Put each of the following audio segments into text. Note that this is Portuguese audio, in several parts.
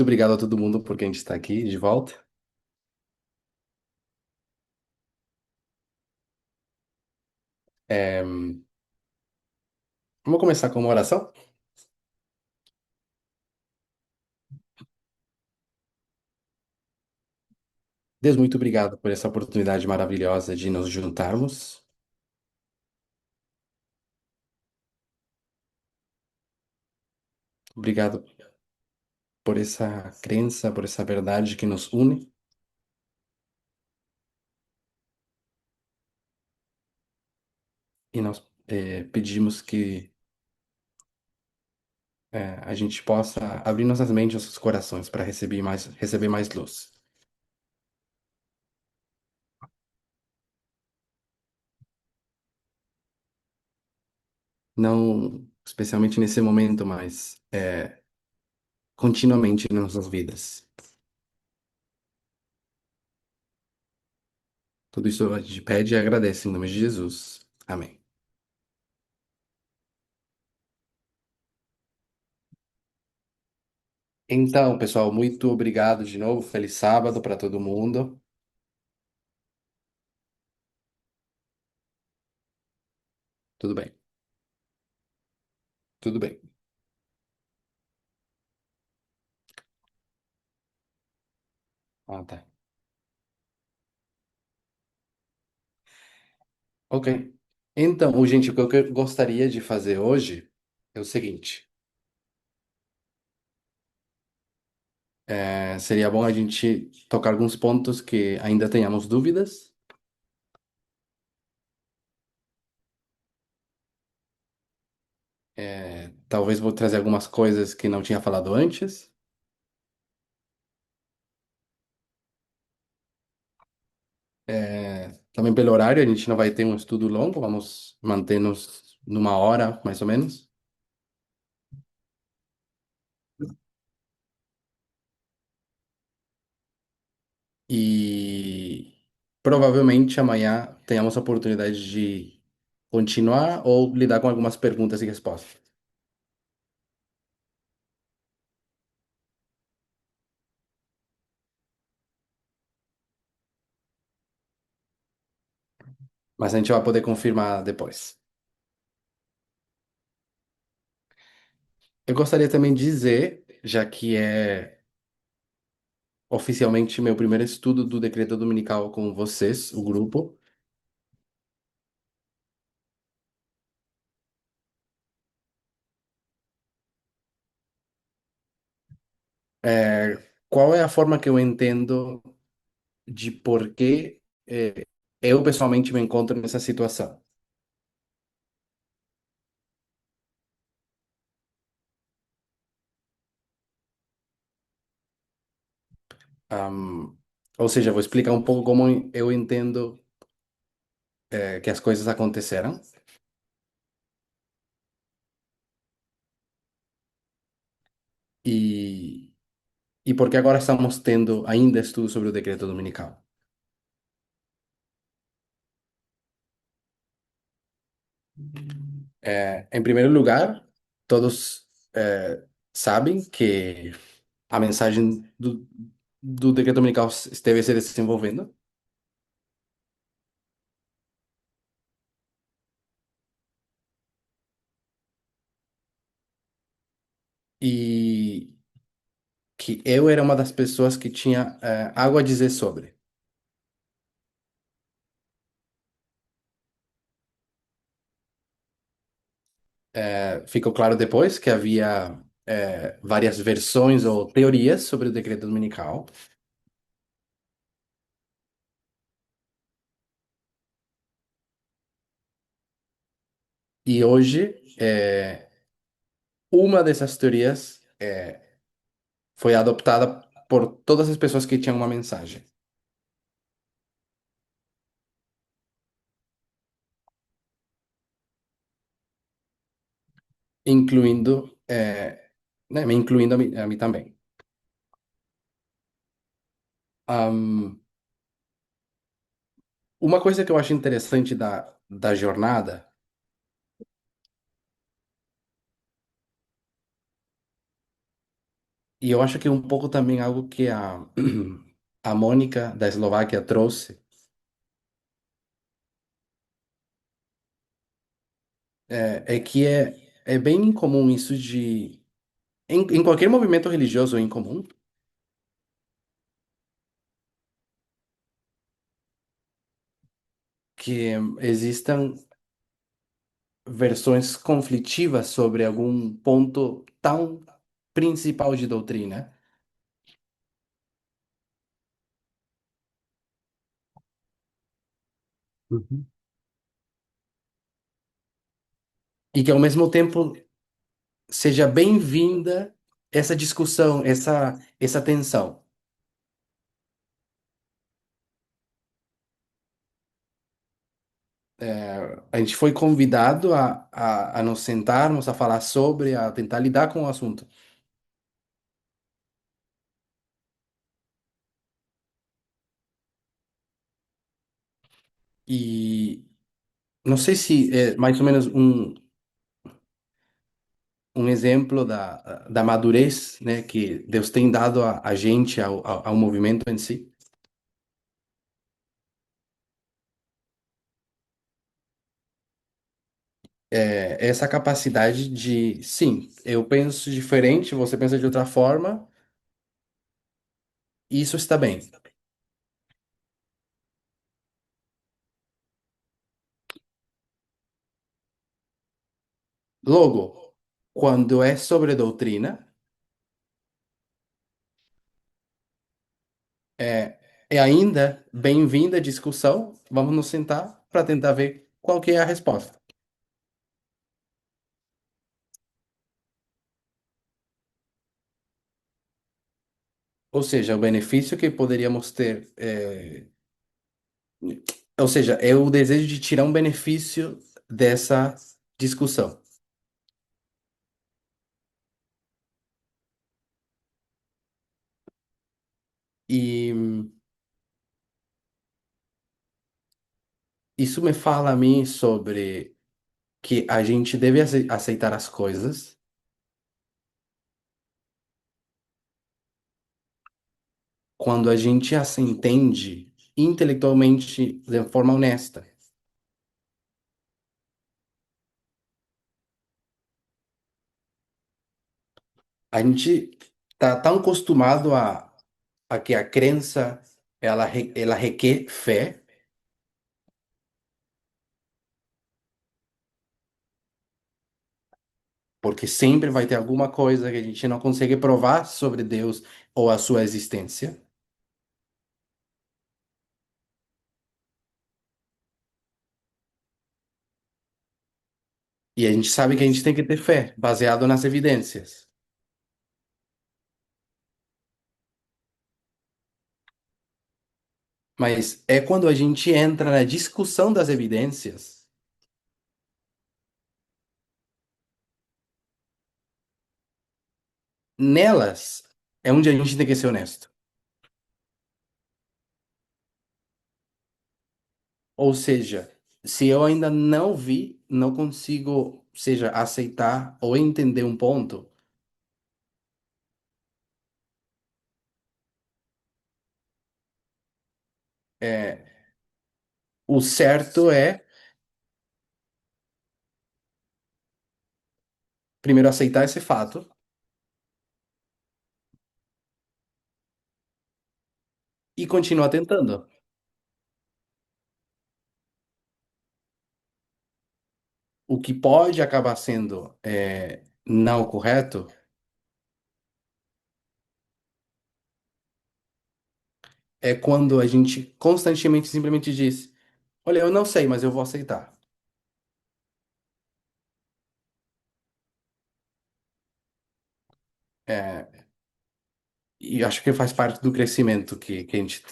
Muito obrigado a todo mundo porque a gente está aqui de volta. É, Vamos começar com uma oração? Deus, muito obrigado por essa oportunidade maravilhosa de nos juntarmos. Obrigado por essa crença, por essa verdade que nos une. E nós pedimos que a gente possa abrir nossas mentes, nossos corações para receber mais luz. Não especialmente nesse momento, mas continuamente nas nossas vidas. Tudo isso a gente pede e agradece em nome de Jesus. Amém. Então, pessoal, muito obrigado de novo. Feliz sábado para todo mundo. Tudo bem, tudo bem. Ah, tá. Ok. Então, gente, o que eu gostaria de fazer hoje é o seguinte: seria bom a gente tocar alguns pontos que ainda tenhamos dúvidas. Talvez vou trazer algumas coisas que não tinha falado antes. Também pelo horário, a gente não vai ter um estudo longo, vamos manter-nos numa hora, mais ou menos. E provavelmente amanhã tenhamos a oportunidade de continuar ou lidar com algumas perguntas e respostas. Mas a gente vai poder confirmar depois. Eu gostaria também de dizer, já que é oficialmente meu primeiro estudo do decreto dominical com vocês, o grupo, qual é a forma que eu entendo de por que eu pessoalmente me encontro nessa situação, Ahm, ou seja, vou explicar um pouco como eu entendo que as coisas aconteceram e, e por que agora estamos tendo ainda estudo sobre o decreto dominical. Em primeiro lugar, todos sabem que a mensagem do decreto dominical deve se desenvolvendo, e que eu era uma das pessoas que tinha algo a dizer sobre. Ficou claro depois que havia várias versões ou teorias sobre o decreto dominical, e hoje uma dessas teorias foi adoptada por todas as pessoas que tinham uma mensagem, incluindo, né, me incluindo a mim também. Ahm, uma coisa que eu acho interessante da jornada E eu acho que um pouco também algo que a Mônica da Eslováquia trouxe é que é bem incomum isso de. Em qualquer movimento religioso é incomum que existam versões conflitivas sobre algum ponto tão principal de doutrina. Uhum. E que ao mesmo tempo seja bem-vinda essa discussão, essa tensão. A gente foi convidado a nos sentarmos, a falar sobre, a tentar lidar com o assunto. E não sei se é mais ou menos um exemplo da madurez, né, que Deus tem dado a gente, ao movimento em si. Essa capacidade de, sim, eu penso diferente, você pensa de outra forma, e isso está bem. Logo, quando é sobre doutrina, é, é ainda bem-vinda a discussão, vamos nos sentar para tentar ver qual que é a resposta. Ou seja, o benefício que poderíamos ter, ou seja, é o desejo de tirar um benefício dessa discussão. E isso me fala a mim sobre que a gente deve aceitar as coisas quando a gente as entende intelectualmente de forma honesta. A gente tá tão acostumado a que a crença ela requer fé, porque sempre vai ter alguma coisa que a gente não consegue provar sobre Deus ou a sua existência. E a gente sabe que a gente tem que ter fé, baseado nas evidências. Mas é quando a gente entra na discussão das evidências, nelas é onde a gente tem que ser honesto. Ou seja, se eu ainda não vi, não consigo, seja, aceitar ou entender um ponto, é, o certo é primeiro aceitar esse fato e continuar tentando. O que pode acabar sendo não correto é quando a gente constantemente simplesmente diz: Olha, eu não sei, mas eu vou aceitar. É, e acho que faz parte do crescimento que a gente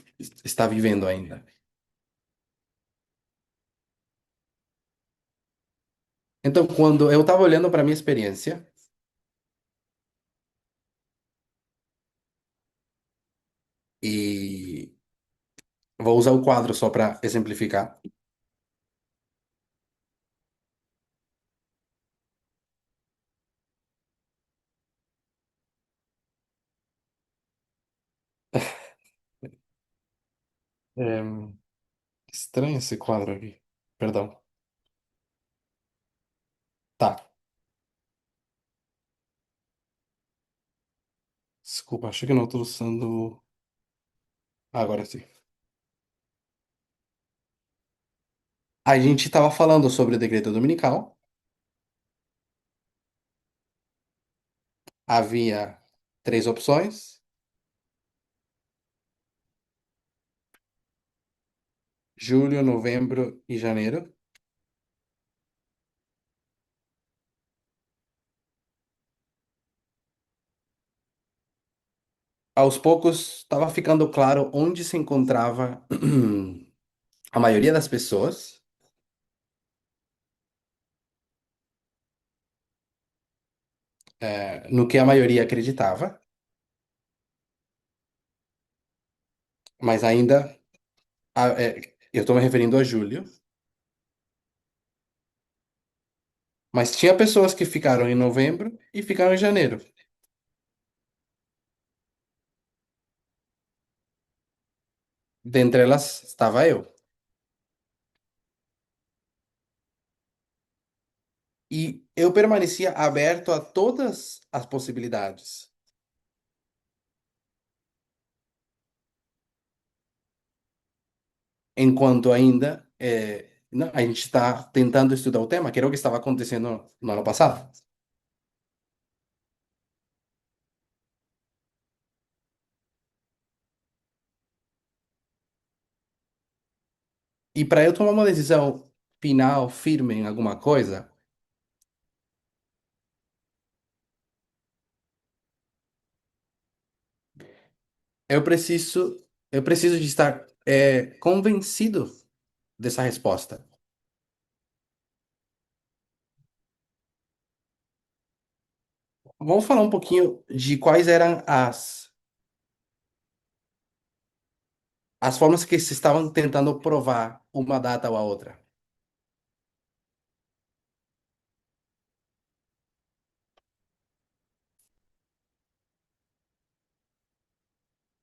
está vivendo ainda. Então, quando eu estava olhando para a minha experiência, e vou usar o quadro só para exemplificar. É, estranho esse quadro aqui. Perdão. Tá. Desculpa, acho que não estou usando. Agora sim. A gente estava falando sobre o decreto dominical. Havia três opções: julho, novembro e janeiro. Aos poucos, estava ficando claro onde se encontrava a maioria das pessoas, no que a maioria acreditava, mas ainda, eu estou me referindo a julho, mas tinha pessoas que ficaram em novembro e ficaram em janeiro. Dentre elas estava eu. E eu permanecia aberto a todas as possibilidades, enquanto ainda a gente está tentando estudar o tema, que era o que estava acontecendo no ano passado. E para eu tomar uma decisão final, firme em alguma coisa, eu preciso, eu preciso de estar convencido dessa resposta. Vamos falar um pouquinho de quais eram as formas que se estavam tentando provar uma data ou a outra.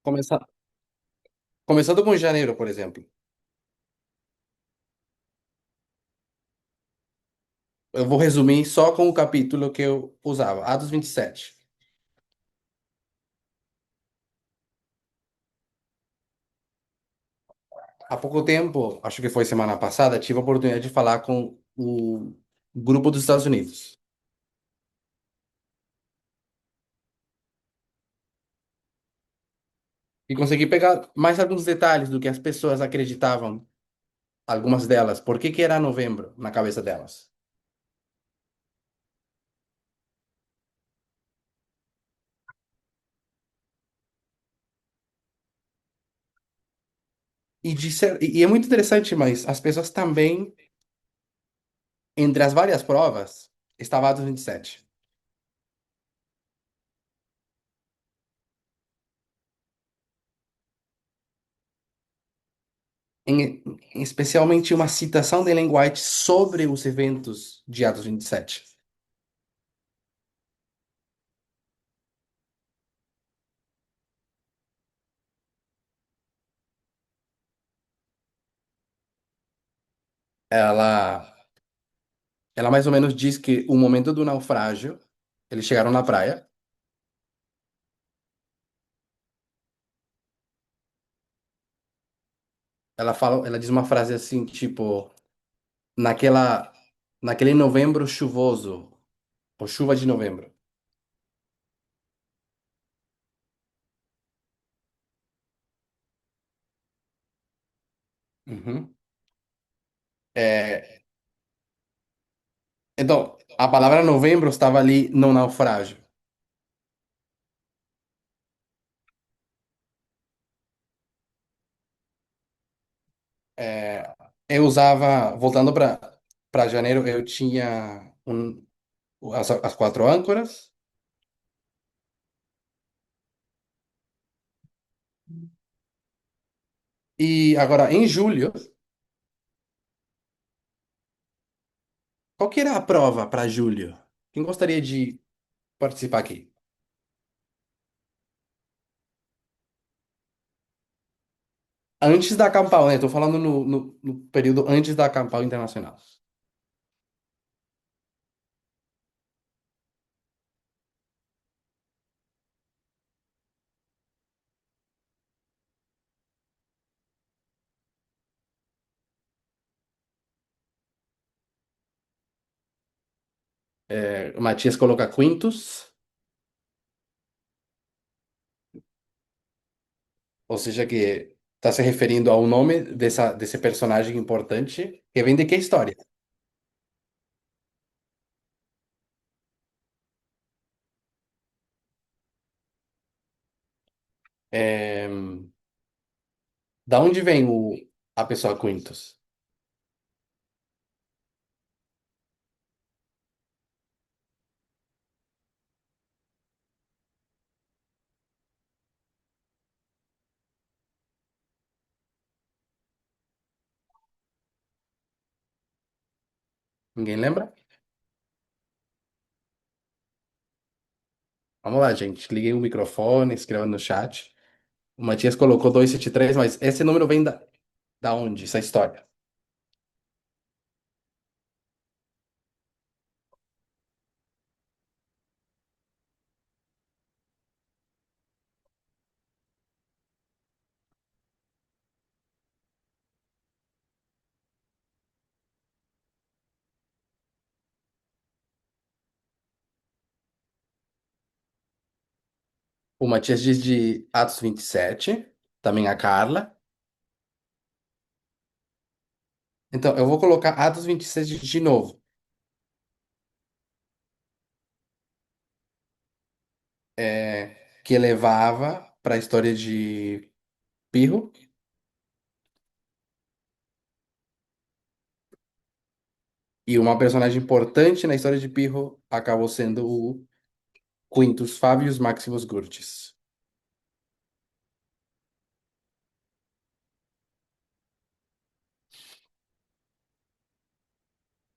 Começar, começando com janeiro, por exemplo. Eu vou resumir só com o capítulo que eu usava, Atos 27. Há pouco tempo, acho que foi semana passada, tive a oportunidade de falar com o grupo dos Estados Unidos. E consegui pegar mais alguns detalhes do que as pessoas acreditavam, algumas delas. Por que que era novembro na cabeça delas? E é muito interessante, mas as pessoas também, entre as várias provas, estava Atos 27. Especialmente uma citação de Ellen White sobre os eventos de Atos 27. Ela, ela mais ou menos diz que o momento do naufrágio, eles chegaram na praia, ela diz uma frase assim, tipo, naquela, naquele novembro chuvoso, ou chuva de novembro. Uhum. É, então, a palavra novembro estava ali no naufrágio. É, eu usava, voltando para janeiro, eu tinha as quatro âncoras. E agora, em julho, qual que era a prova para julho? Quem gostaria de participar aqui? Antes da campal, né? Tô falando no período antes da campal internacional. O Matias coloca Quintus, ou seja, que está se referindo ao nome desse personagem importante que vem de que história? É, da onde vem a pessoa Quintus? Ninguém lembra? Vamos lá, gente. Liguei o microfone, escreva no chat. O Matias colocou 273, mas esse número vem da onde, essa história? O Matias diz de Atos 27, também a Carla. Então, eu vou colocar Atos 26 de novo, que levava para a história de Pirro, e uma personagem importante na história de Pirro acabou sendo o Quintus Fabius Maximus Gurgis.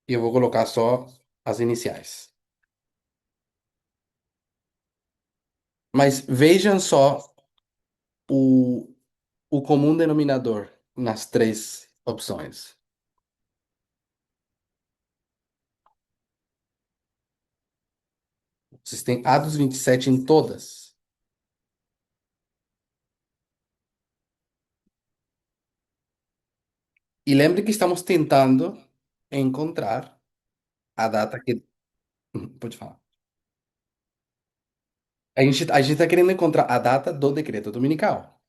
E eu vou colocar só as iniciais. Mas vejam só o, o comum denominador nas três opções. Vocês têm A dos 27 em todas. E lembre que estamos tentando encontrar a data que. Pode falar. A gente está querendo encontrar a data do decreto dominical.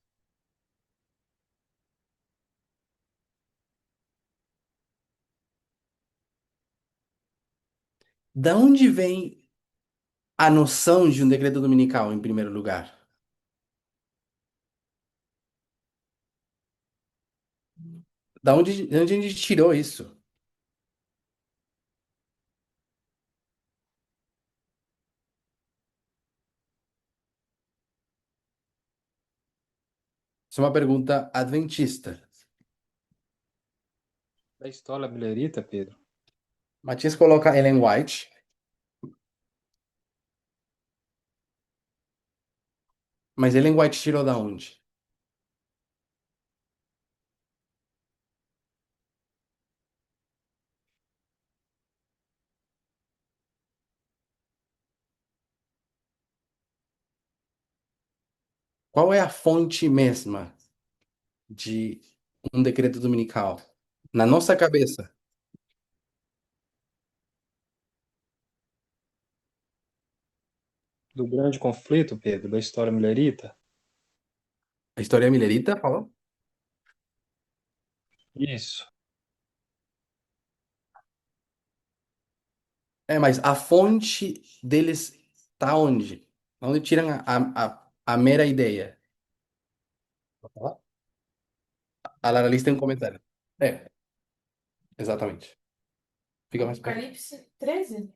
Da onde vem a noção de um decreto dominical, em primeiro lugar? Da onde a gente tirou isso? Isso é uma pergunta adventista. Da Stola Milerita, Pedro? Matias coloca Ellen White, mas Ellen White tirou da onde? Qual é a fonte mesma de um decreto dominical? Na nossa cabeça, Do grande conflito, Pedro, da História Milerita? a história milerita falou? Isso. Mas a fonte deles está onde? Onde tiram a mera ideia? Pode falar? A Lara Liz tem um comentário. É, exatamente. Fica mais perto. Apocalipse 13?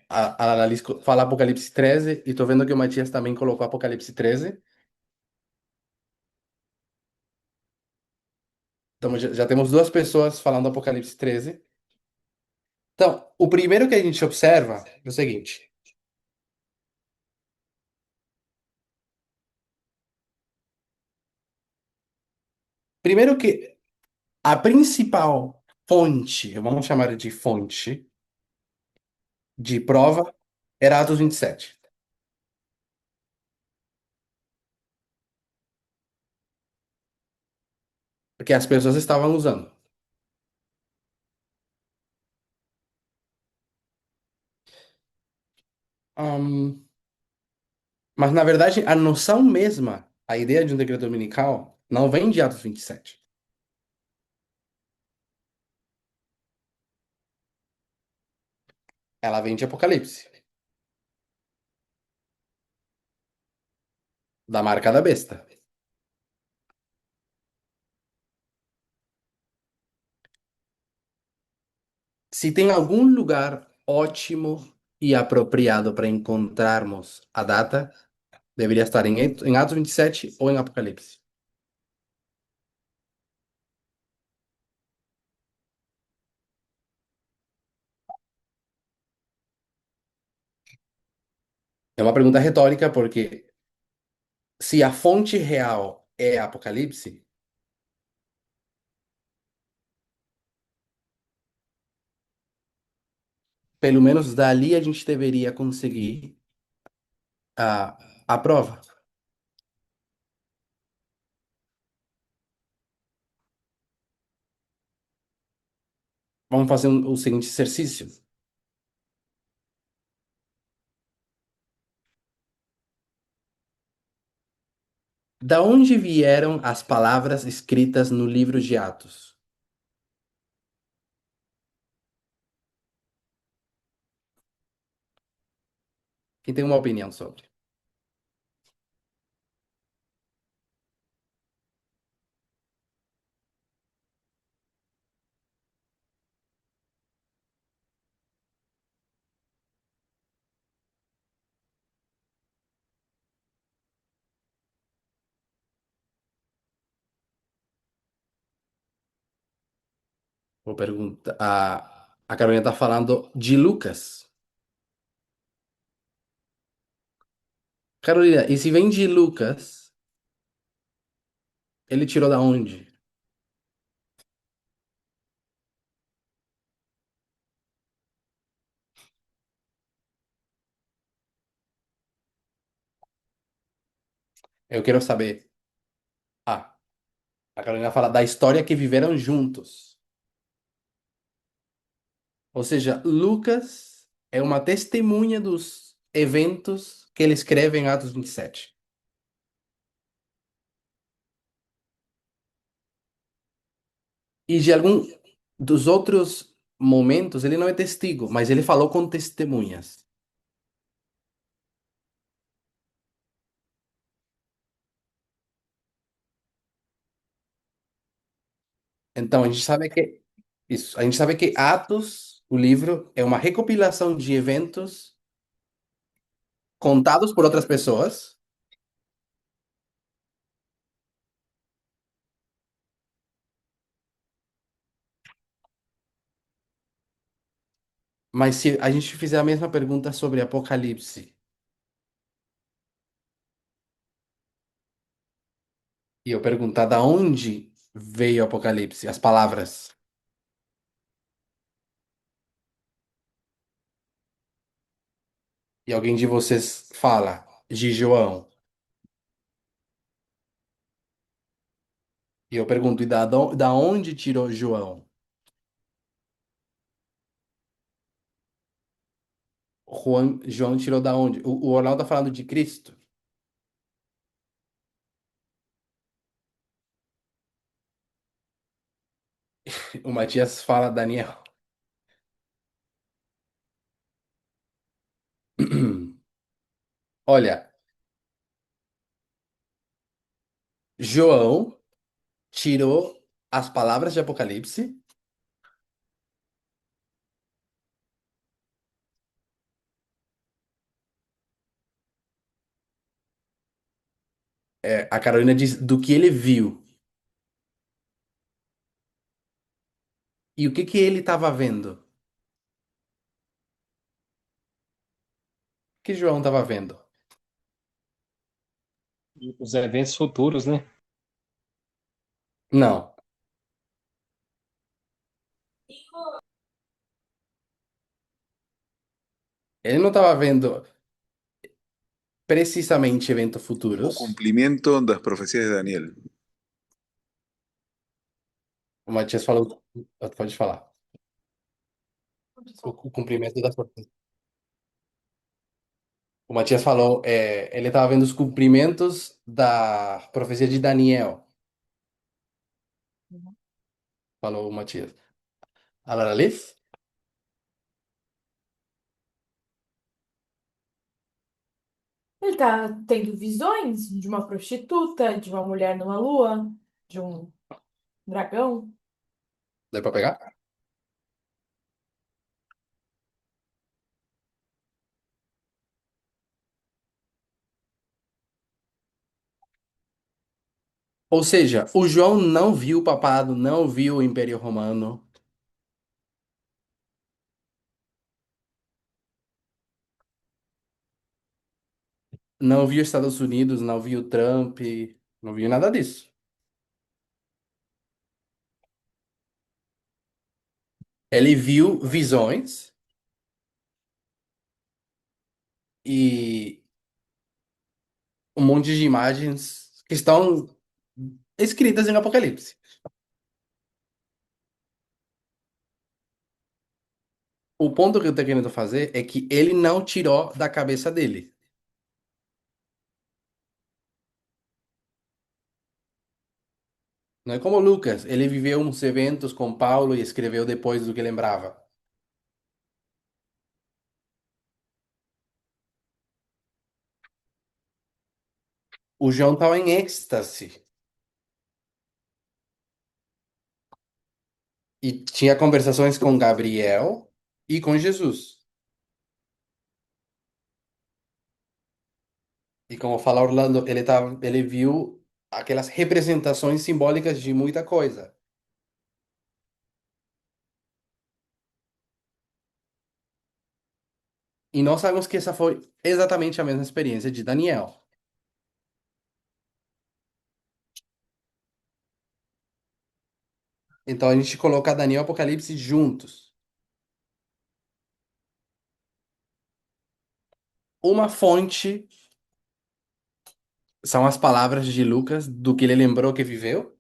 A Lara Liz fala Apocalipse 13 e tô vendo que o Matias também colocou Apocalipse 13. Então já temos duas pessoas falando Apocalipse 13. Então, o primeiro que a gente observa é o seguinte: Primeiro que a principal fonte, vamos chamar de fonte, de prova era Atos 27, porque as pessoas estavam usando. Ahn, mas, na verdade, a noção mesma, a ideia de um decreto dominical, não vem de Atos 27. Ela vem de Apocalipse, da marca da besta. Se tem algum lugar ótimo e apropriado para encontrarmos a data, deveria estar em Atos 27 ou em Apocalipse. É uma pergunta retórica, porque se a fonte real é Apocalipse, pelo menos dali a gente deveria conseguir a prova. Vamos fazer o seguinte exercício. Da onde vieram as palavras escritas no livro de Atos? Quem tem uma opinião sobre? Vou perguntar. A Carolina está falando de Lucas. Carolina, e se vem de Lucas, ele tirou da onde? Eu quero saber. Ah, a Carolina fala da história que viveram juntos. Ou seja, Lucas é uma testemunha dos eventos que ele escreve em Atos 27. E de algum dos outros momentos, ele não é testigo, mas ele falou com testemunhas. Então, a gente sabe que isso, a gente sabe que Atos, o livro, é uma recopilação de eventos contados por outras pessoas, mas se a gente fizer a mesma pergunta sobre Apocalipse e eu perguntar da onde veio Apocalipse, as palavras, e alguém de vocês fala de João, e eu pergunto, e da onde tirou João? João tirou da onde? O Orlando tá falando de Cristo. O Matias fala Daniel. Olha, João tirou as palavras de Apocalipse. A Carolina diz do que ele viu. E o que que ele estava vendo? O que João estava vendo? E os eventos futuros, né? Não, ele não estava vendo precisamente eventos O futuros. cumprimento das profecias de Daniel. O Matias falou, pode falar. O cumprimento das profecias. O Matias falou, ele estava vendo os cumprimentos da profecia de Daniel, falou o Matias. Agora, Liz? Ele tá tendo visões de uma prostituta, de uma mulher numa lua, de um dragão. Deu para pegar? Ou seja, o João não viu o papado, não viu o Império Romano, não viu os Estados Unidos, não viu Trump, não viu nada disso. Ele viu visões e um monte de imagens que estão escritas em Apocalipse. O ponto que eu tô querendo fazer é que ele não tirou da cabeça dele. Não é como Lucas, ele viveu uns eventos com Paulo e escreveu depois do que lembrava. O João estava em êxtase e tinha conversações com Gabriel e com Jesus. E como fala Orlando, ele viu aquelas representações simbólicas de muita coisa. E nós sabemos que essa foi exatamente a mesma experiência de Daniel. Então a gente coloca Daniel e Apocalipse juntos. Uma fonte são as palavras de Lucas do que ele lembrou que viveu.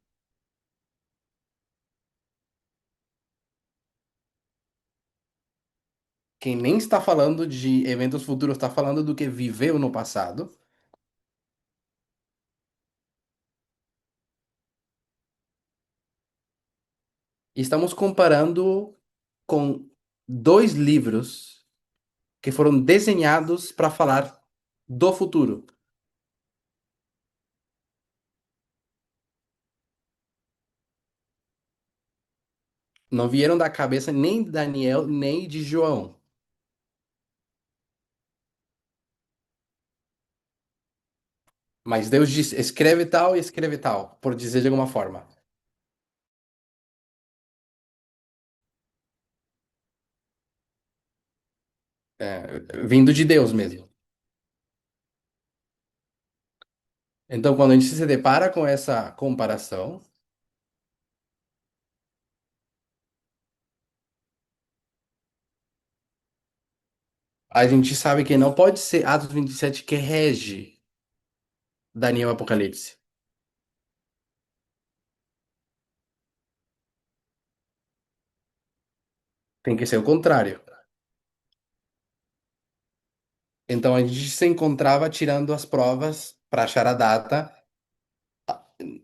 Quem nem está falando de eventos futuros, está falando do que viveu no passado. E estamos comparando com dois livros que foram desenhados para falar do futuro. Não vieram da cabeça nem de Daniel, nem de João. Mas Deus diz, escreve tal e escreve tal, por dizer de alguma forma. É, vindo de Deus mesmo. Então, quando a gente se depara com essa comparação, a gente sabe que não pode ser Atos 27 que rege Daniel e Apocalipse. Tem que ser o contrário. Então, a gente se encontrava tirando as provas para achar a data,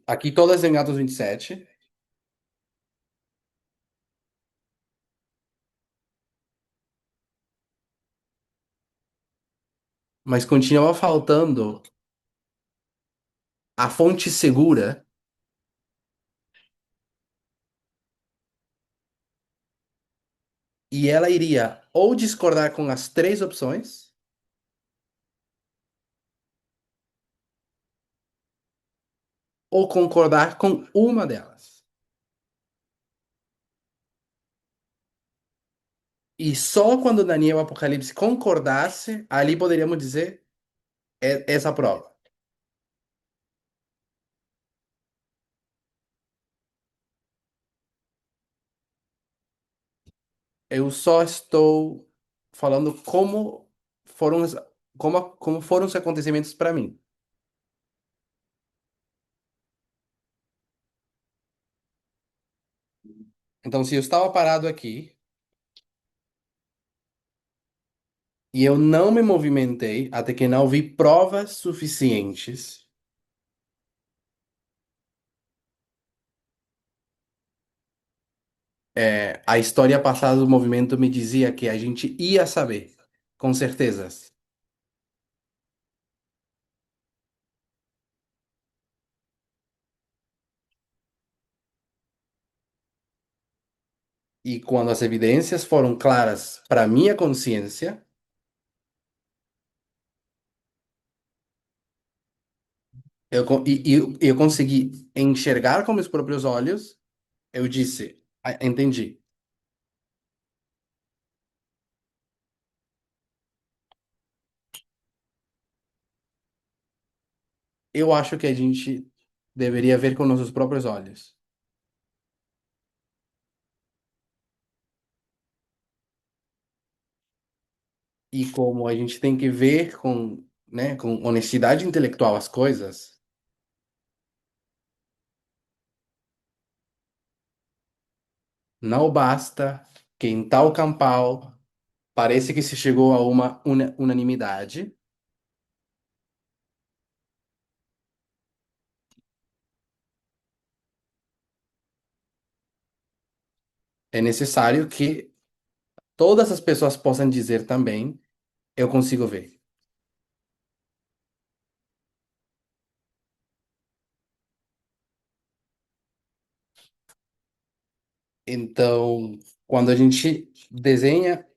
aqui todas em Atos 27, mas continuava faltando a fonte segura e ela iria ou discordar com as três opções ou concordar com uma delas. E só quando Daniel e Apocalipse concordasse, ali poderíamos dizer essa prova. Eu só estou falando foram, como foram os acontecimentos para mim. Então, se eu estava parado aqui e eu não me movimentei até que não vi provas suficientes, a história passada do movimento me dizia que a gente ia saber, com certezas. E quando as evidências foram claras para minha consciência, eu consegui enxergar com meus próprios olhos, eu disse, "Ah, entendi." Eu acho que a gente deveria ver com nossos próprios olhos. E como a gente tem que ver com honestidade intelectual as coisas, não basta que em tal campal parece que se chegou a uma unanimidade. É necessário que todas as pessoas possam dizer também, eu consigo ver. Então, quando a gente desenha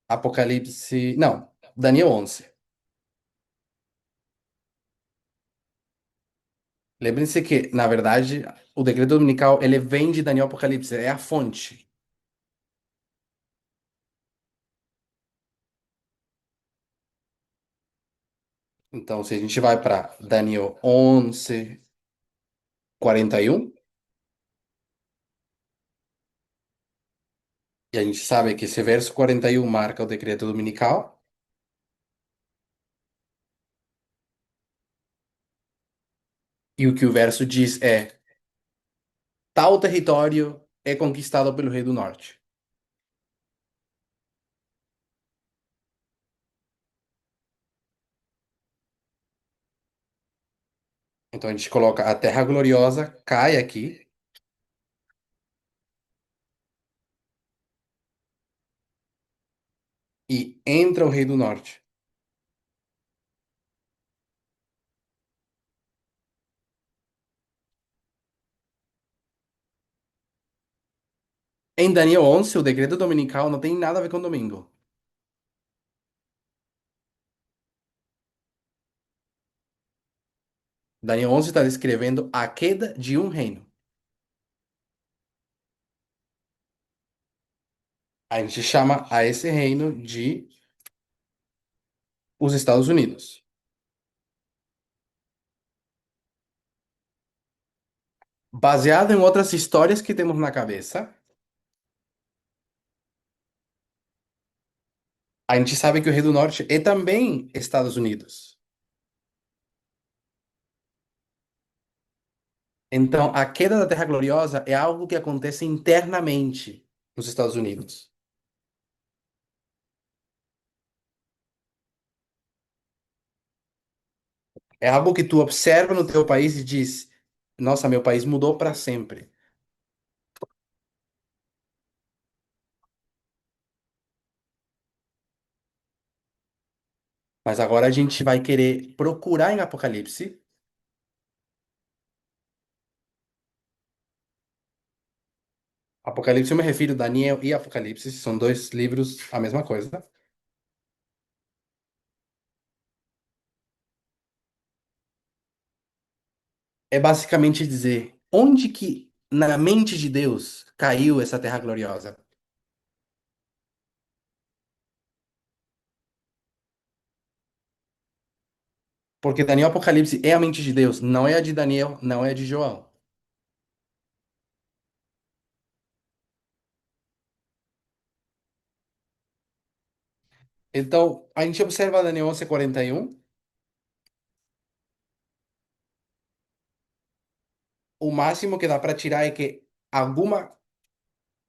Apocalipse, não, Daniel 11. Lembre-se que, na verdade, o decreto dominical, ele vem de Daniel Apocalipse, é a fonte. Então, se a gente vai para Daniel 11, 41, e a gente sabe que esse verso 41 marca o decreto dominical, e o que o verso diz é: tal território é conquistado pelo rei do norte. Então a gente coloca a terra gloriosa, cai aqui, e entra o rei do norte. Em Daniel 11, o decreto dominical não tem nada a ver com domingo. Daniel 11 está descrevendo a queda de um reino. A gente chama a esse reino de os Estados Unidos. Baseado em outras histórias que temos na cabeça, a gente sabe que o Rei do Norte é também Estados Unidos. Então, a queda da Terra Gloriosa é algo que acontece internamente nos Estados Unidos. É algo que tu observa no teu país e diz: nossa, meu país mudou para sempre. Mas agora a gente vai querer procurar em Apocalipse. Apocalipse, eu me refiro a Daniel e Apocalipse, são dois livros, a mesma coisa. É basicamente dizer onde que na mente de Deus caiu essa terra gloriosa. Porque Daniel Apocalipse é a mente de Deus, não é a de Daniel, não é a de João. Então, a gente observa a DNI 1141, o máximo que dá para tirar é que alguma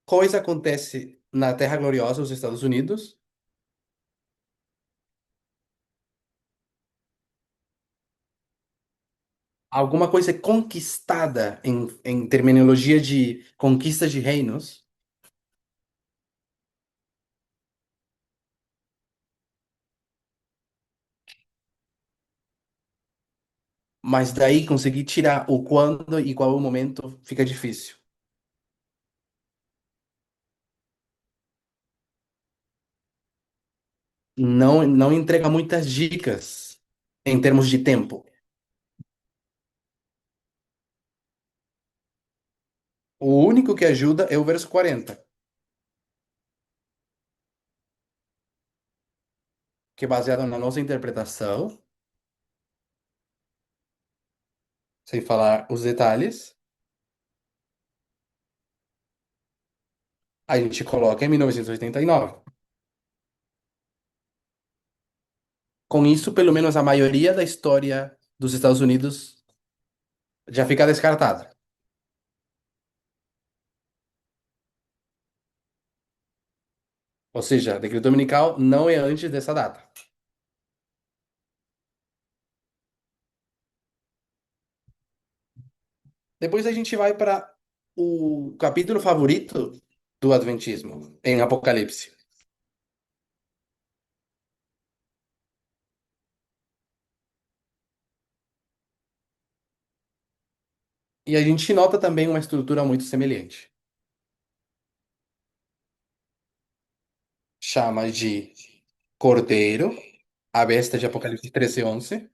coisa acontece na Terra Gloriosa, os Estados Unidos, alguma coisa é conquistada em terminologia de conquista de reinos, mas daí conseguir tirar o quando e qual é o momento fica difícil. Não entrega muitas dicas em termos de tempo. O único que ajuda é o verso 40, que é baseado na nossa interpretação, sem falar os detalhes, a gente coloca em 1989. Com isso, pelo menos a maioria da história dos Estados Unidos já fica descartada. Ou seja, decreto dominical não é antes dessa data. Depois a gente vai para o capítulo favorito do Adventismo, em Apocalipse. E a gente nota também uma estrutura muito semelhante. Chama de Cordeiro, a besta de Apocalipse 13:11.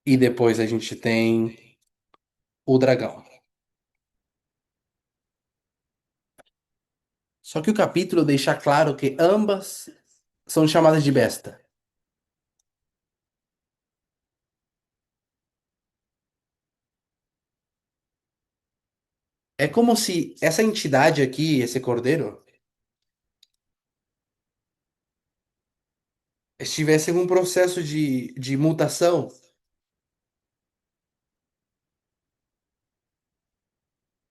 E depois a gente tem o dragão. Só que o capítulo deixa claro que ambas são chamadas de besta. É como se essa entidade aqui, esse cordeiro, estivesse em um processo de mutação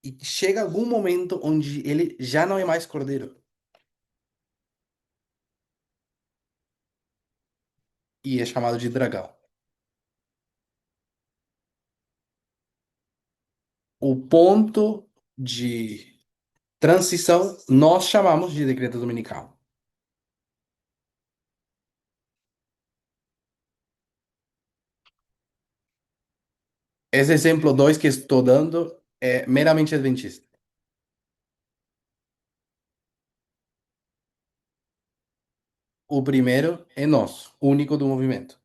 e chega algum momento onde ele já não é mais cordeiro e é chamado de dragão. O ponto de transição nós chamamos de decreto dominical. Esse exemplo 2 que estou dando é meramente adventista. O primeiro é nosso, único do movimento.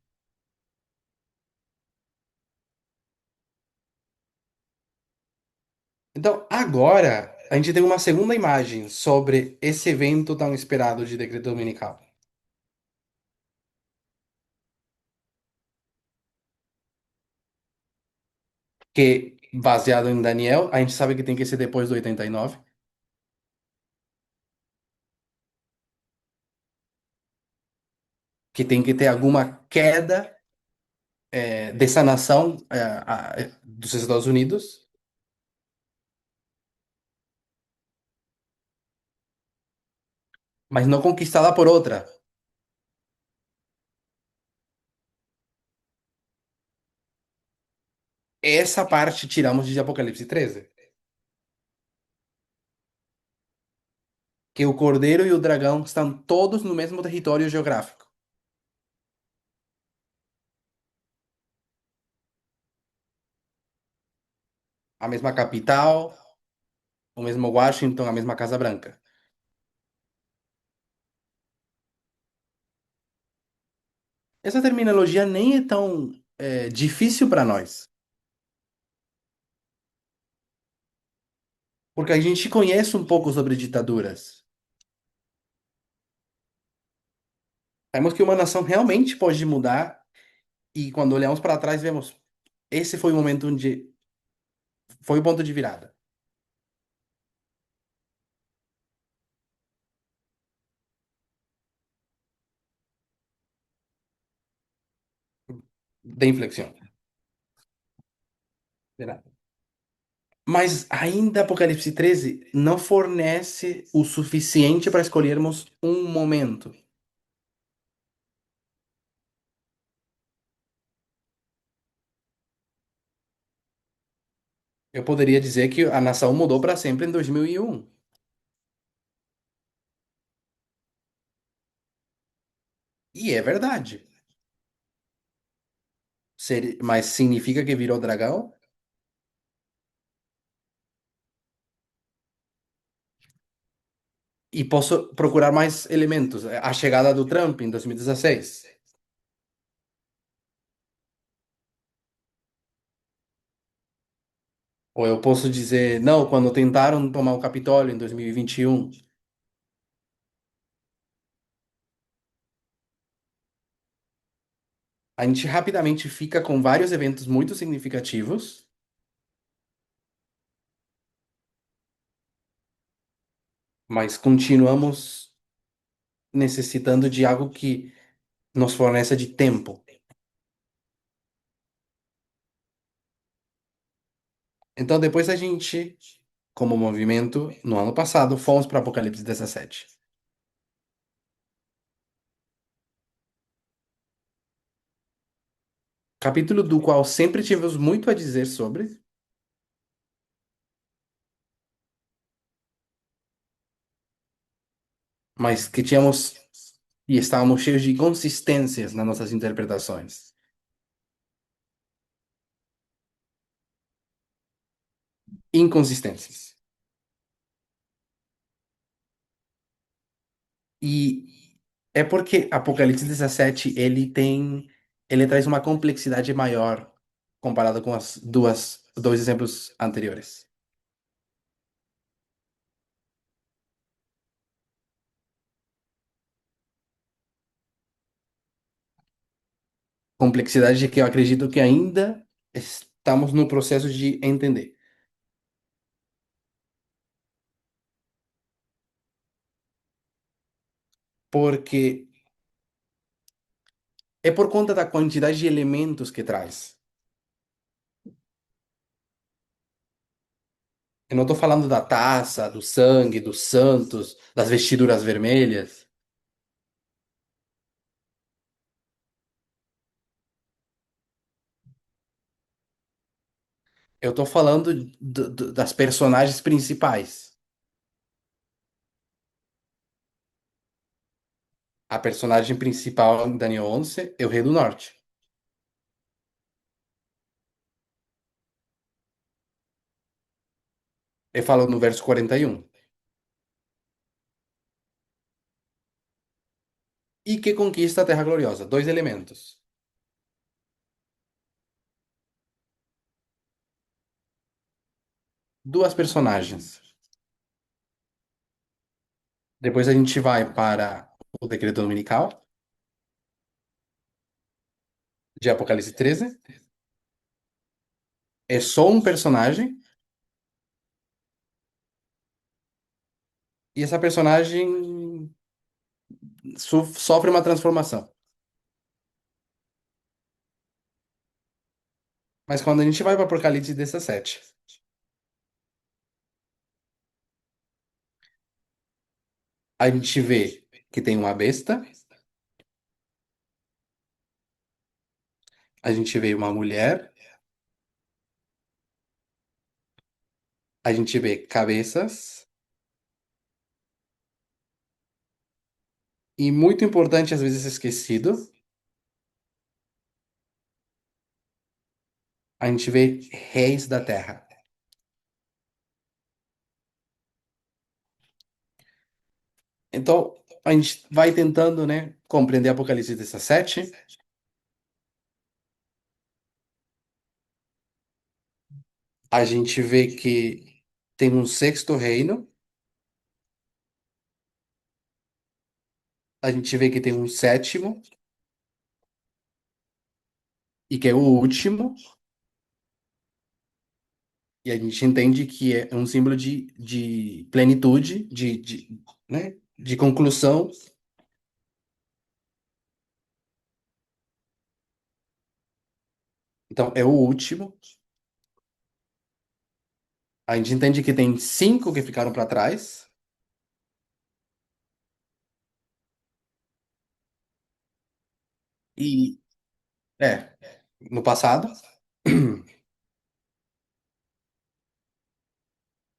Então, agora, a gente tem uma segunda imagem sobre esse evento tão esperado de decreto dominical, que, baseado em Daniel, a gente sabe que tem que ser depois do 89, que tem que ter alguma queda dessa nação dos Estados Unidos, mas não conquistada por outra. Essa parte tiramos de Apocalipse 13, que o cordeiro e o dragão estão todos no mesmo território geográfico. A mesma capital, o mesmo Washington, a mesma Casa Branca. Essa terminologia nem é tão difícil para nós, porque a gente conhece um pouco sobre ditaduras. Sabemos que uma nação realmente pode mudar e quando olhamos para trás vemos esse foi o momento onde foi o ponto de virada. de inflexão. De nada. Mas ainda Apocalipse 13 não fornece o suficiente para escolhermos um momento. Eu poderia dizer que a nação mudou para sempre em 2001. E é verdade. Mas significa que virou dragão? E posso procurar mais elementos. A chegada do Trump em 2016. Ou eu posso dizer, não, quando tentaram tomar o Capitólio em 2021. A gente rapidamente fica com vários eventos muito significativos, mas continuamos necessitando de algo que nos forneça de tempo. Então, depois a gente, como movimento, no ano passado, fomos para Apocalipse 17. Capítulo do qual sempre tivemos muito a dizer sobre, mas que tínhamos e estávamos cheios de inconsistências nas nossas interpretações. Inconsistências. E é porque Apocalipse 17, ele traz uma complexidade maior comparado com as dois exemplos anteriores. Complexidade que eu acredito que ainda estamos no processo de entender. Porque é por conta da quantidade de elementos que traz. Eu não estou falando da taça, do sangue, dos santos, das vestiduras vermelhas. Eu estou falando das personagens principais. A personagem principal em Daniel 11 é o Rei do Norte. Ele fala no verso 41. E que conquista a Terra Gloriosa? Dois elementos. Duas personagens. Depois a gente vai para o decreto dominical de Apocalipse 13. É só um personagem. E essa personagem sofre uma transformação. Mas quando a gente vai para Apocalipse 17, a gente vê que tem uma besta, a gente vê uma mulher, a gente vê cabeças, e muito importante, às vezes esquecido, a gente vê reis da terra. Então, a gente vai tentando, né, compreender Apocalipse 17. A gente vê que tem um sexto reino, a gente vê que tem um sétimo, e que é o último, e a gente entende que é um símbolo de plenitude, né, de conclusão. Então, é o último. A gente entende que tem cinco que ficaram para trás. E, é, no passado.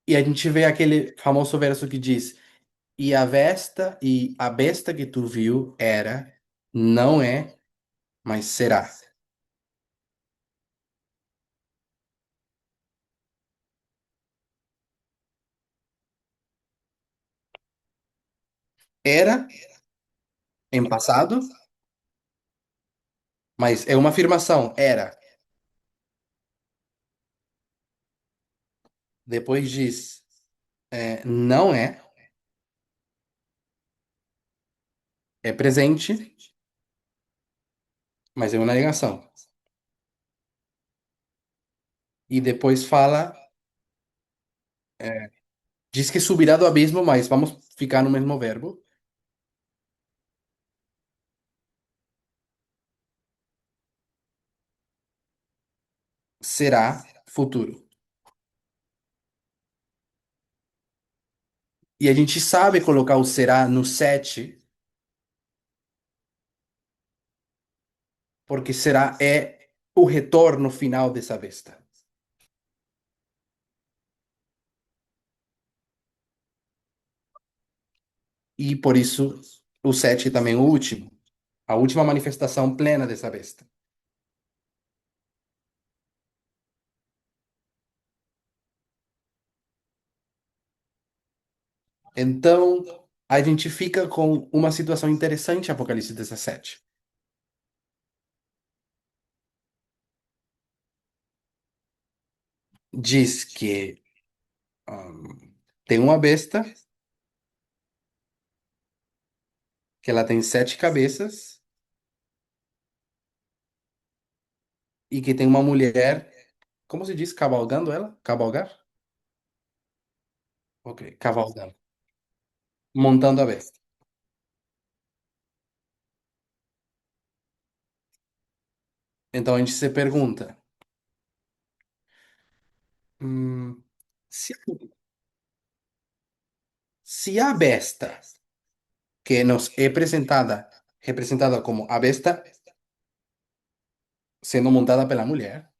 E a gente vê aquele famoso verso que diz: e a besta que tu viu era, não é, mas será. Era em passado, mas é uma afirmação, era. Depois diz, não é, é presente, mas é uma negação. E depois fala, diz que subirá do abismo, mas vamos ficar no mesmo verbo. Será futuro. E a gente sabe colocar o será no 7, porque será é o retorno final dessa besta. E por isso o 7 também é o último, a última manifestação plena dessa besta. Então, a gente fica com uma situação interessante em Apocalipse 17. Diz que tem uma besta, que ela tem sete cabeças, e que tem uma mulher, como se diz, cavalgando ela? Cavalgar? Ok, cavalgando, montando a besta. Então a gente se pergunta, hum, se, se a besta que nos é representada como a besta sendo montada pela mulher,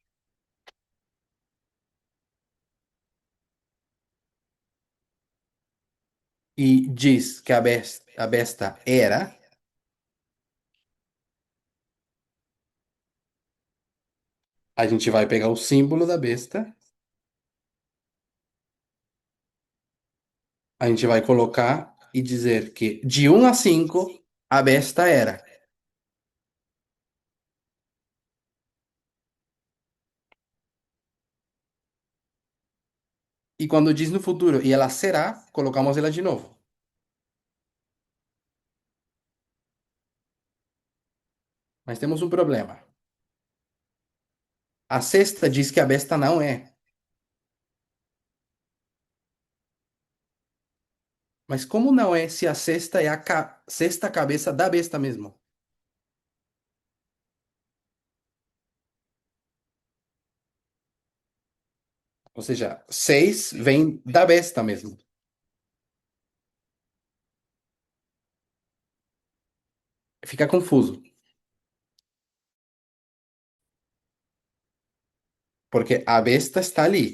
e diz que a besta era, a gente vai pegar o símbolo da besta, a gente vai colocar e dizer que de 1 a 5 a besta era. E quando diz no futuro e ela será, colocamos ela de novo. Mas temos um problema. A sexta diz que a besta não é. Mas como não é se a sexta é a sexta cabeça da besta mesmo? Ou seja, 6 vem da besta mesmo. Fica confuso. Porque a besta está ali,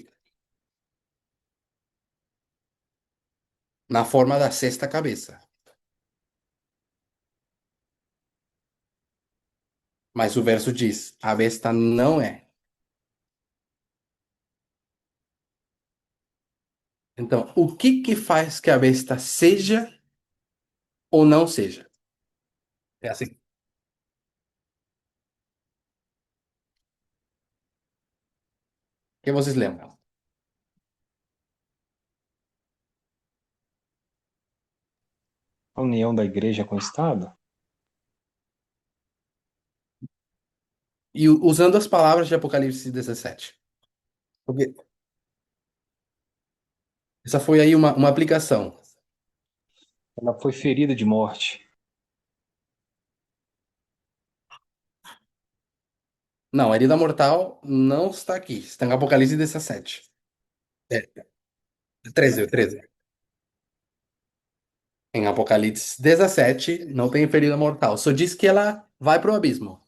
na forma da sexta cabeça. Mas o verso diz: a besta não é. Então, o que que faz que a besta seja ou não seja? É assim. O que vocês lembram? A união da igreja com o Estado? E usando as palavras de Apocalipse 17. Porque essa foi aí uma aplicação. Ela foi ferida de morte. Não, a herida mortal não está aqui. Está em Apocalipse 17. É, 13. Em Apocalipse 17 não tem ferida mortal. Só diz que ela vai para o abismo.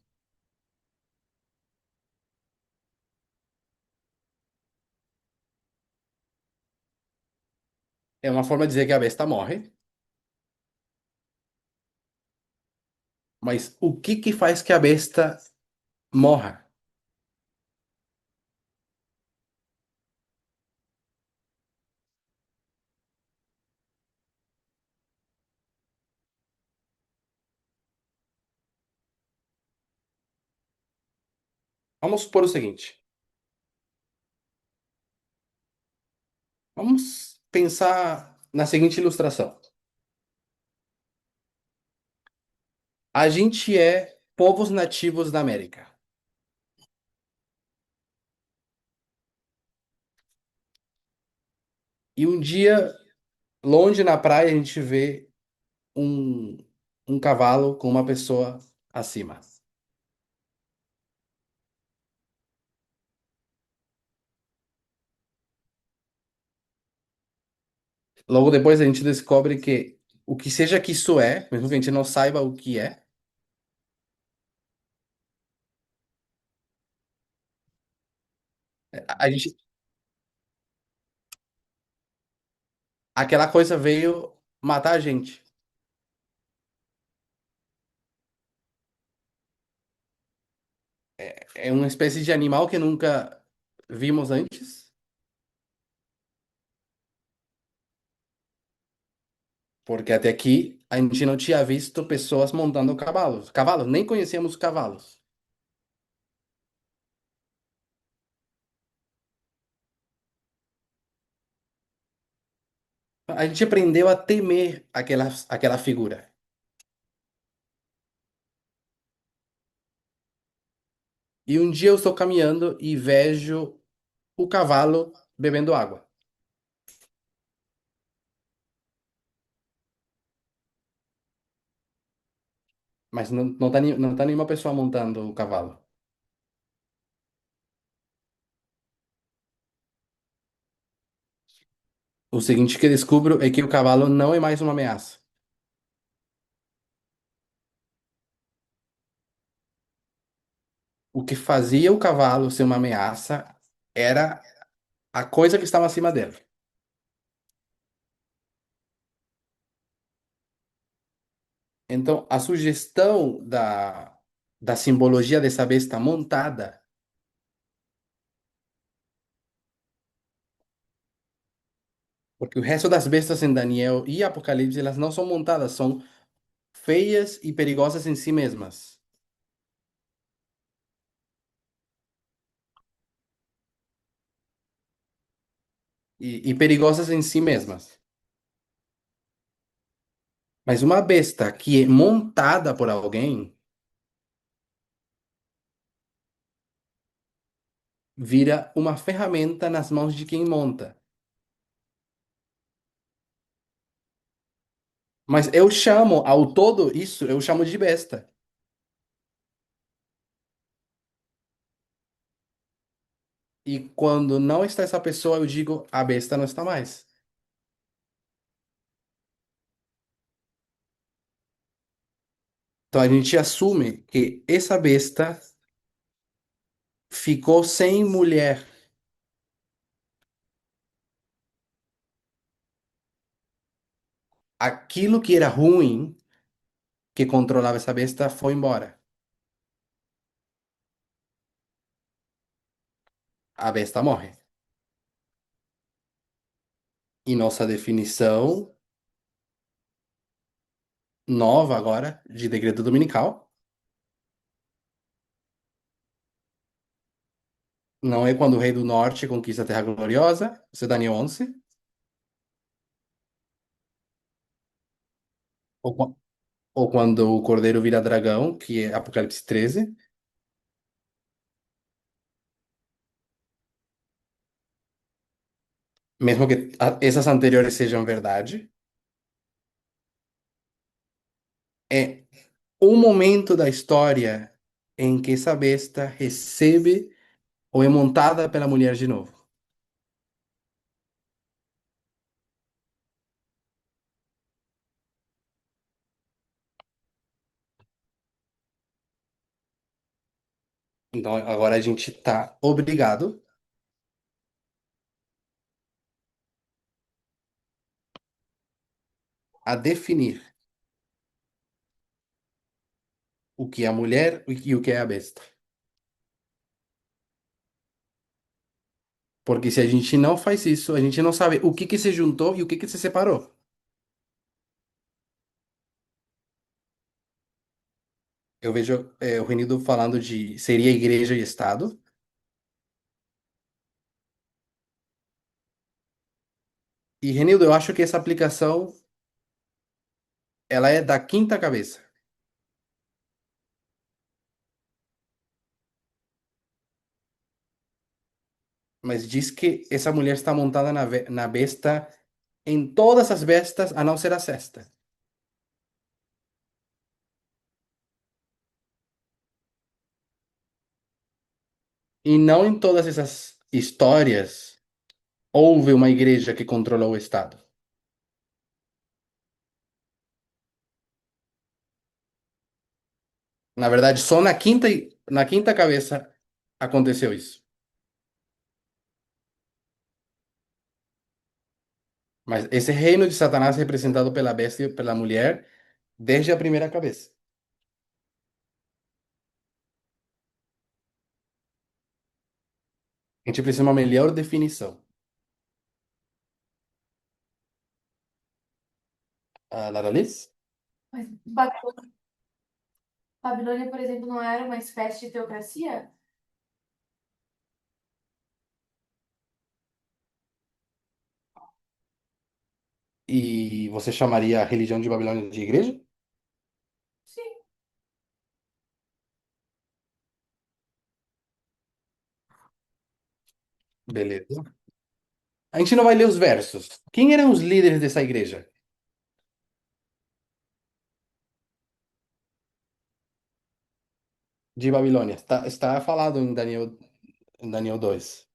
É uma forma de dizer que a besta morre. Mas o que que faz que a besta morra? Vamos supor o seguinte. Vamos pensar na seguinte ilustração. A gente é povos nativos da América. E um dia, longe na praia, a gente vê um, um cavalo com uma pessoa acima. Logo depois a gente descobre que o que seja que isso é, mesmo que a gente não saiba o que é, a gente, aquela coisa veio matar a gente. É uma espécie de animal que nunca vimos antes, porque até aqui a gente não tinha visto pessoas montando cavalos. Cavalos, nem conhecíamos cavalos. A gente aprendeu a temer aquela figura. E um dia eu estou caminhando e vejo o cavalo bebendo água. Mas não tá nenhuma pessoa montando o cavalo. O seguinte que eu descubro é que o cavalo não é mais uma ameaça. O que fazia o cavalo ser uma ameaça era a coisa que estava acima dele. Então, a sugestão da simbologia dessa besta montada, porque o resto das bestas em Daniel e Apocalipse, elas não são montadas, são feias e perigosas em si mesmas. E perigosas em si mesmas. Mas uma besta que é montada por alguém vira uma ferramenta nas mãos de quem monta. Mas eu chamo ao todo isso, eu chamo de besta. E quando não está essa pessoa, eu digo, a besta não está mais. Então a gente assume que essa besta ficou sem mulher. Aquilo que era ruim, que controlava essa besta, foi embora. A besta morre. E nossa definição nova agora, de decreto dominical, não é quando o rei do norte conquista a Terra Gloriosa, isso é Daniel 11, ou, ou quando o cordeiro vira dragão, que é Apocalipse 13, mesmo que essas anteriores sejam verdade, é um momento da história em que essa besta recebe ou é montada pela mulher de novo. Então agora a gente está obrigado a definir o que é a mulher e o que é a besta. Porque se a gente não faz isso, a gente não sabe o que que se juntou e o que que se separou. Eu vejo o Renido falando de seria igreja e Estado. E Renildo, eu acho que essa aplicação ela é da quinta cabeça, mas diz que essa mulher está montada na besta em todas as bestas a não ser a sexta. E não em todas essas histórias houve uma igreja que controlou o Estado. Na verdade, só na quinta cabeça aconteceu isso. Mas esse reino de Satanás é representado pela besta e pela mulher desde a primeira cabeça. A gente precisa de uma melhor definição. A Lara Liz? Mas Babilônia, por exemplo, não era uma espécie de teocracia? E você chamaria a religião de Babilônia de igreja? Sim. Beleza. A gente não vai ler os versos. Quem eram os líderes dessa igreja de Babilônia? Está falado em Daniel 2.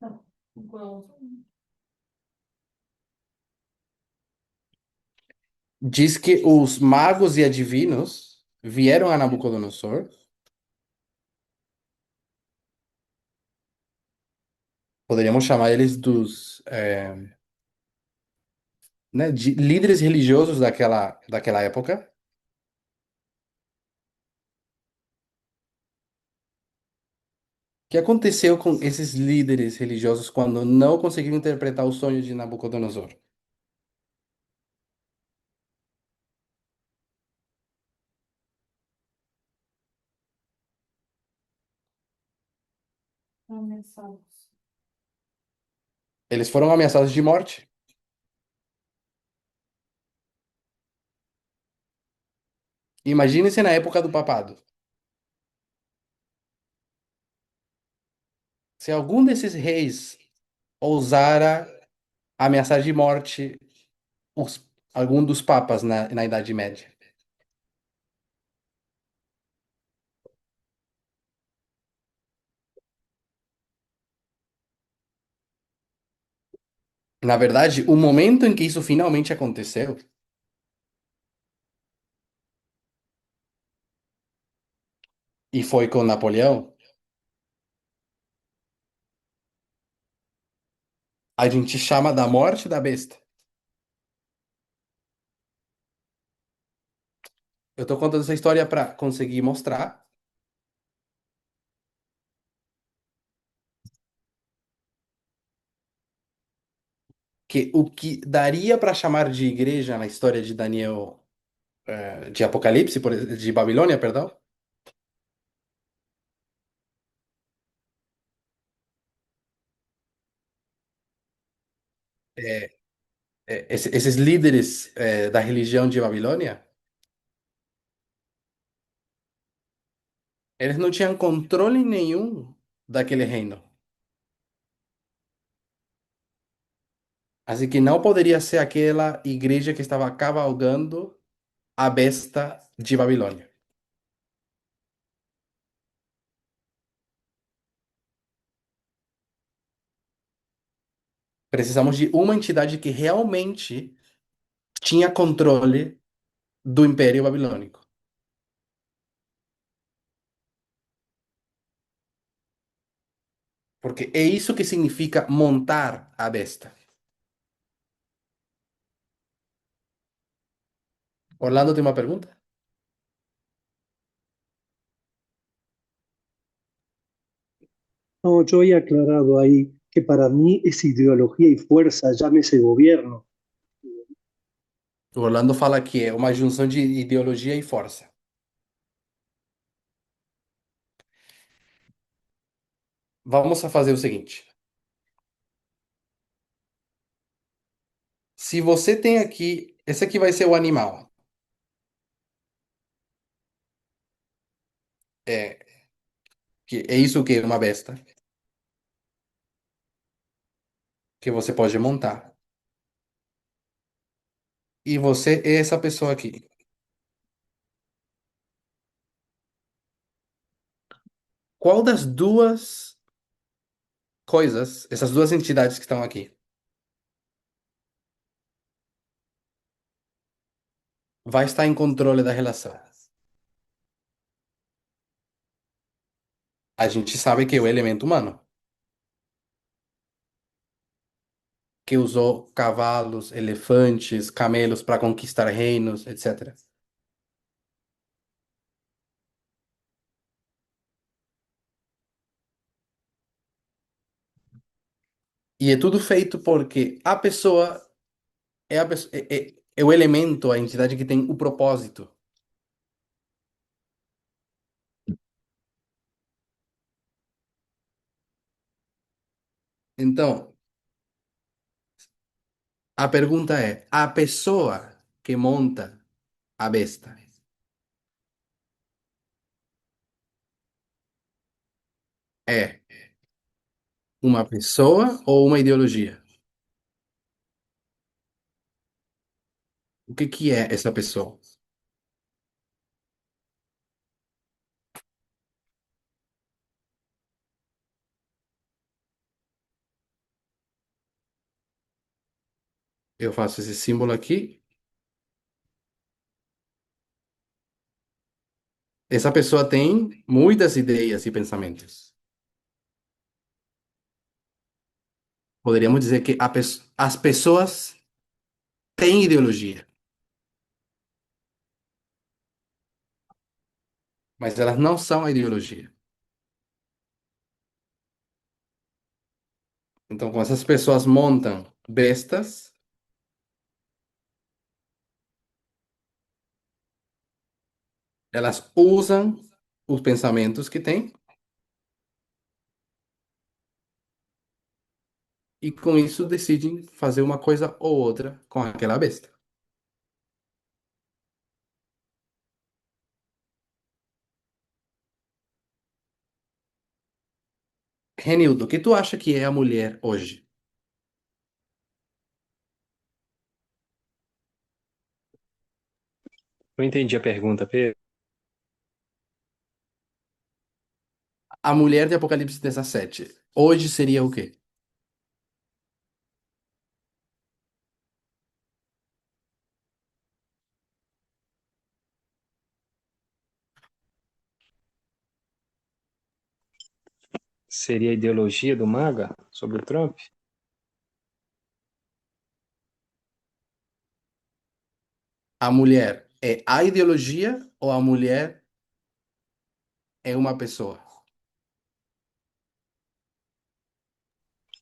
Não. Igual. Diz que os magos e adivinos vieram a Nabucodonosor. Poderíamos chamar eles né, de líderes religiosos daquela época. O que aconteceu com esses líderes religiosos quando não conseguiram interpretar o sonho de Nabucodonosor? Ameaçados. Eles foram ameaçados de morte. Imagine-se na época do papado. Se algum desses reis ousara ameaçar de morte algum dos papas na Idade Média. Na verdade, o momento em que isso finalmente aconteceu, e foi com Napoleão, a gente chama da morte da besta. Eu tô contando essa história para conseguir mostrar que o que daria para chamar de igreja na história de Daniel, de Apocalipse, de Babilônia, perdão, é, esses líderes da religião de Babilônia, eles não tinham controle nenhum daquele reino. Assim que não poderia ser aquela igreja que estava cavalgando a besta de Babilônia. Precisamos de uma entidade que realmente tinha controle do Império Babilônico. Porque é isso que significa montar a besta. Orlando tem uma pergunta? No, yo había aclarado ahí que para mí es ideología y fuerza, llámese gobierno. O Orlando fala que é uma junção de ideologia e força. Vamos a fazer o seguinte. Se você tem aqui, esse aqui vai ser o animal. É, é isso que é uma besta que você pode montar. E você é essa pessoa aqui. Qual das duas coisas, essas duas entidades que estão aqui, vai estar em controle da relação? A gente sabe que é o elemento humano, que usou cavalos, elefantes, camelos para conquistar reinos, etc. E é tudo feito porque a pessoa é o elemento, a entidade que tem o propósito. Então, a pergunta é: a pessoa que monta a besta é uma pessoa ou uma ideologia? O que é essa pessoa? Eu faço esse símbolo aqui. Essa pessoa tem muitas ideias e pensamentos. Poderíamos dizer que as pessoas têm ideologia, mas elas não são a ideologia. Então, quando essas pessoas montam bestas, elas usam os pensamentos que têm e com isso decidem fazer uma coisa ou outra com aquela besta. Renildo, o que tu acha que é a mulher hoje? Não entendi a pergunta, Pedro. A mulher de Apocalipse 17. Hoje seria o quê? Seria a ideologia do MAGA sobre o Trump? A mulher é a ideologia ou a mulher é uma pessoa?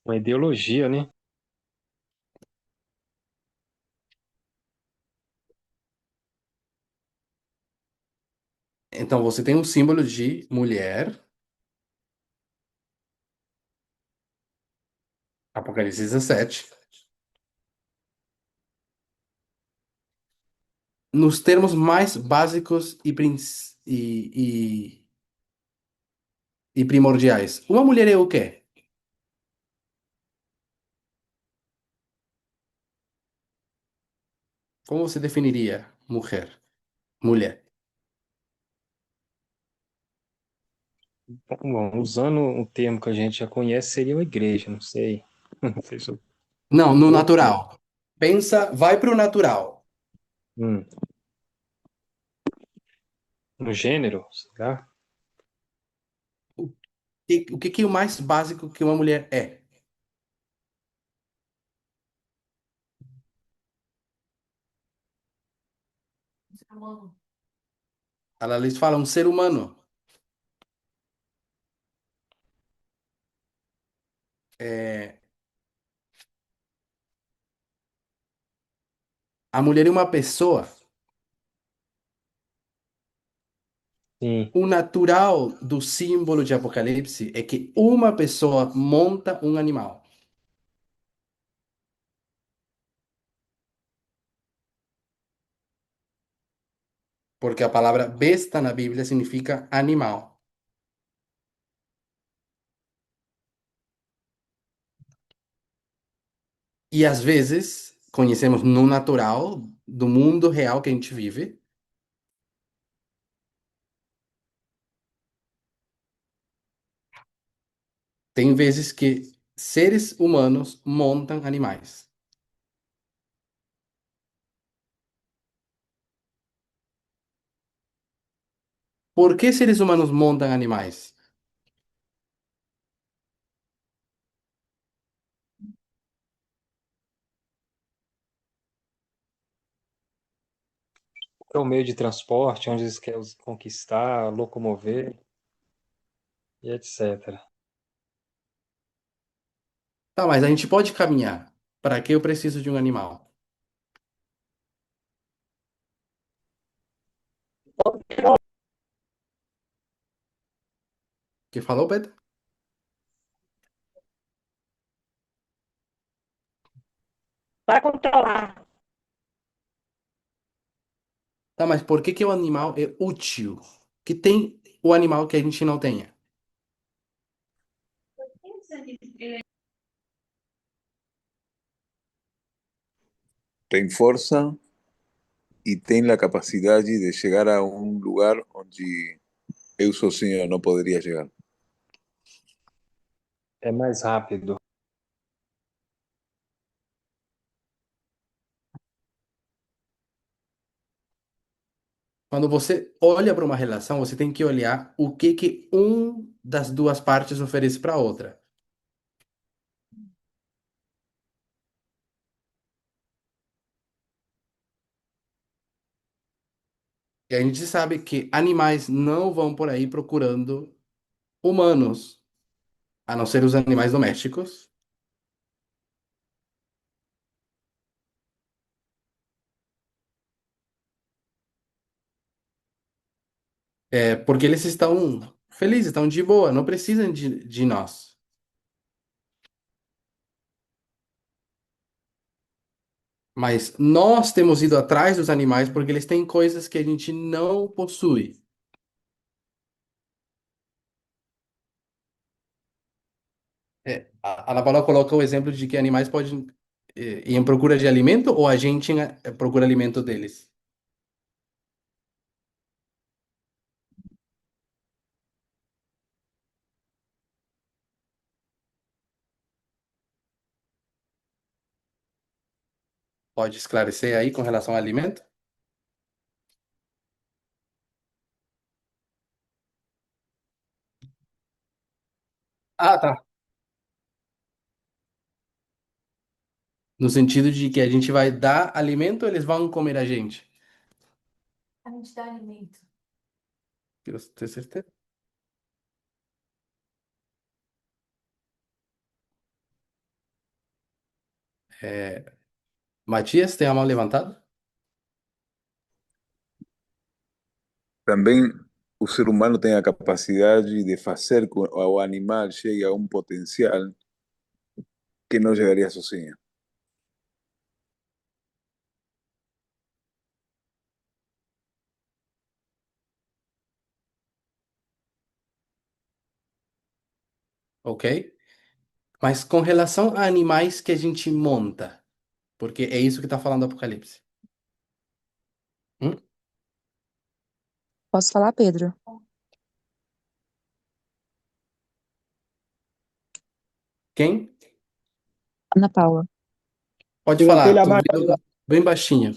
Uma ideologia, né? Então você tem um símbolo de mulher, Apocalipse 17. Nos termos mais básicos e primordiais. Uma mulher é o quê? Como você definiria mulher? Mulher. Bom, usando um termo que a gente já conhece, seria uma igreja, não sei. Não sei se eu... Não, no Outro termo. natural. Pensa, vai pro natural. Hum. No gênero, será? O que é o mais básico que uma mulher é? Mano, Eles falam um ser humano. É, a mulher é uma pessoa. Sim. O natural do símbolo de Apocalipse é que uma pessoa monta um animal. Porque a palavra besta na Bíblia significa animal. E às vezes conhecemos no natural, do mundo real que a gente vive, tem vezes que seres humanos montam animais. Por que seres humanos montam animais? É o meio de transporte, onde eles querem conquistar, locomover e etc. Tá, mas a gente pode caminhar. Para que eu preciso de um animal? Que falou, Pedro? Para controlar. Tá, mas por que que o animal é útil? Que tem o animal que a gente não tenha? Tem força e tem a capacidade de chegar a um lugar onde eu sozinho não poderia chegar. É mais rápido. Quando você olha para uma relação, você tem que olhar o que que um das duas partes oferece para a outra. E a gente sabe que animais não vão por aí procurando humanos, a não ser os animais domésticos, porque eles estão felizes, estão de boa, não precisam de nós. Mas nós temos ido atrás dos animais porque eles têm coisas que a gente não possui. A Ana Paula coloca o exemplo de que animais podem ir em procura de alimento ou a gente procura alimento deles. Pode esclarecer aí com relação ao alimento? Ah, tá. No sentido de que a gente vai dar alimento ou eles vão comer a gente? a gente dá alimento. Quero ter certeza. É, Matias, tem a mão levantada? Também o ser humano tem a capacidade de fazer com que o animal chegue a um potencial que não chegaria sozinho. Ok. Mas com relação a animais que a gente monta, porque é isso que está falando o Apocalipse. Hum? Posso falar, Pedro? Quem? Ana Paula. Pode Levantei falar, la tô mano. ouvindo bem baixinho.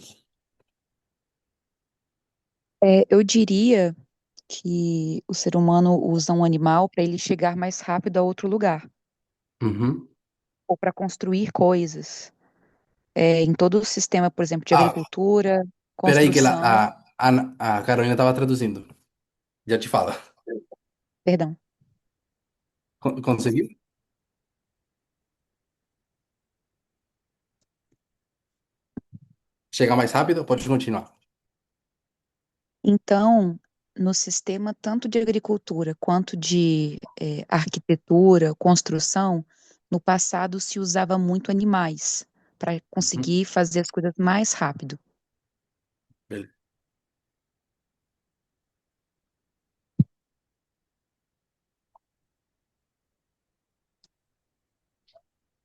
Eu diria que o ser humano usa um animal para ele chegar mais rápido a outro lugar, Uhum. ou para construir coisas. Em todo o sistema, por exemplo, de Ah, agricultura, peraí que construção, a Carolina estava traduzindo. Já te fala. perdão. Conseguiu? Chegar mais rápido? Pode continuar. Então, no sistema tanto de agricultura quanto de arquitetura, construção, no passado se usava muito animais para Uhum. conseguir fazer as coisas mais rápido. Beleza.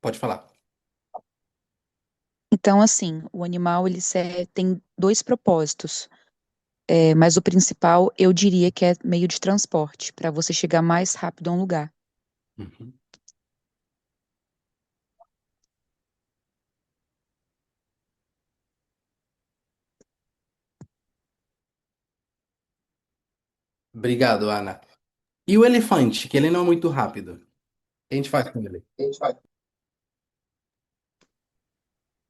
Pode falar. Então, assim, o animal tem dois propósitos, mas o principal eu diria que é meio de transporte, para você chegar mais rápido a um lugar. Uhum. Obrigado, Ana. E o elefante, que ele não é muito rápido? O que a gente faz com ele?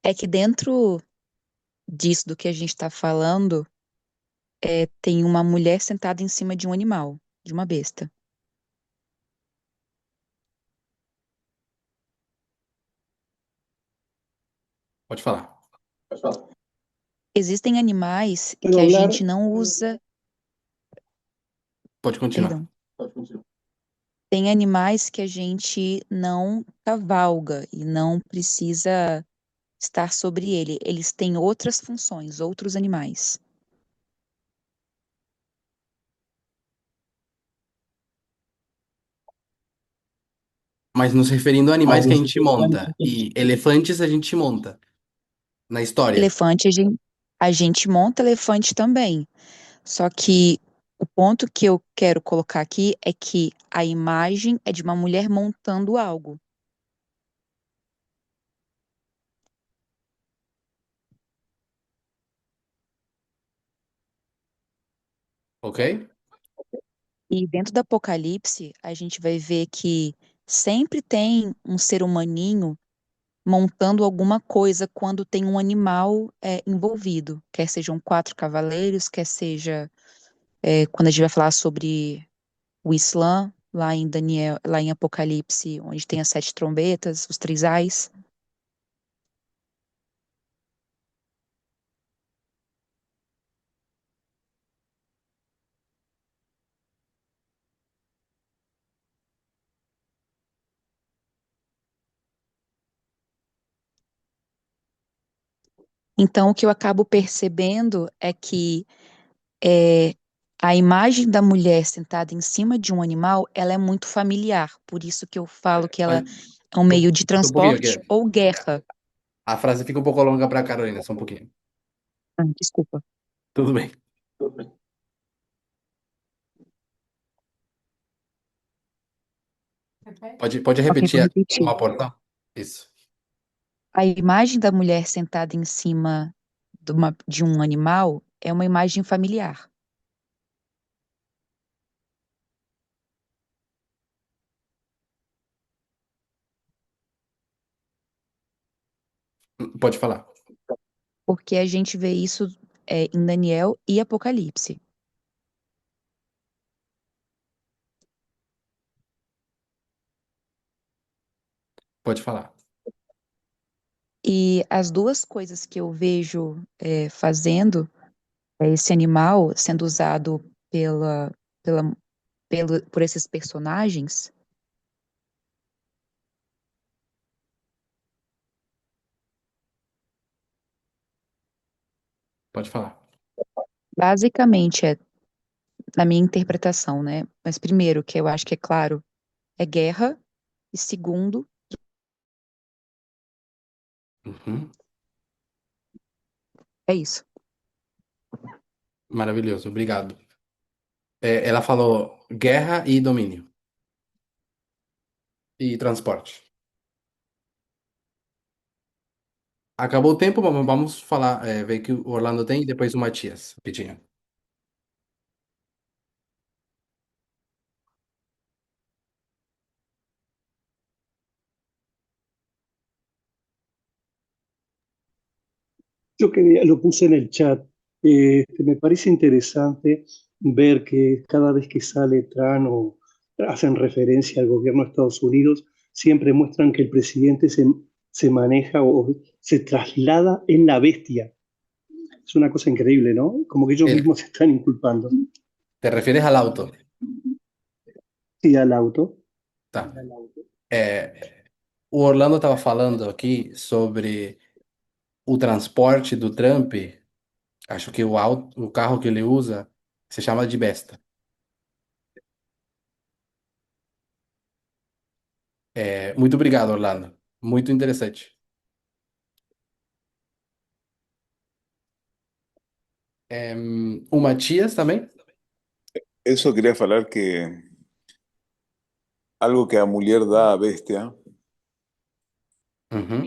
É que dentro disso do que a gente está falando, tem uma mulher sentada em cima de um animal, de uma besta. Pode falar. Existem animais que Puedo a hablar. gente não usa, Pode continuar. perdão. Tem animais que a gente não cavalga e não precisa estar sobre ele. Eles têm outras funções, outros animais. Mas nos referindo a animais que a gente monta. E elefantes a gente monta na história. Elefante, a gente monta elefante também. Só que o ponto que eu quero colocar aqui é que a imagem é de uma mulher montando algo. Ok? E dentro do Apocalipse, a gente vai ver que sempre tem um ser humaninho montando alguma coisa quando tem um animal envolvido. Quer sejam quatro cavaleiros, quer seja quando a gente vai falar sobre o Islã, lá em Daniel, lá em Apocalipse, onde tem as sete trombetas, os trisais. Então, o que eu acabo percebendo é que é, a imagem da mulher sentada em cima de um animal, ela é muito familiar. Por isso que eu falo que ela Mas, é um meio de só um pouquinho transporte aqui. ou guerra. A frase fica um pouco longa para a Carolina, só um pouquinho. Desculpa. Tudo bem. Repete. Pode Ok, vou repetir repetir. uma porção? Isso. A imagem da mulher sentada em cima de um animal é uma imagem familiar. Pode falar. Porque a gente vê isso em Daniel e Apocalipse. Pode falar. E as duas coisas que eu vejo fazendo é esse animal sendo usado pela, por esses personagens, Pode falar. basicamente na minha interpretação, né? Mas primeiro, que eu acho que é claro, é guerra, e segundo, Uhum. é isso. Maravilhoso, obrigado. Ela falou guerra e domínio e transporte. Acabou o tempo, vamos falar, ver que o Orlando tem e depois o Matias, rapidinho. Yo quería, lo puse en el chat. Me parece interesante ver que cada vez que sale Trump o hacen referencia al gobierno de Estados Unidos, siempre muestran que el presidente se maneja o se traslada en la bestia. Es una cosa increíble, ¿no? Como que ellos El- mismos se están inculpando. ¿Te refieres al auto? Sí, al auto. Tá. É, o Orlando estava falando aqui sobre o transporte do Trump. Acho que o carro que ele usa se chama de Besta. Muito obrigado, Orlando. Muito interessante. O Matias também? Eso quería hablar que algo que a mujer da a bestia Uhum.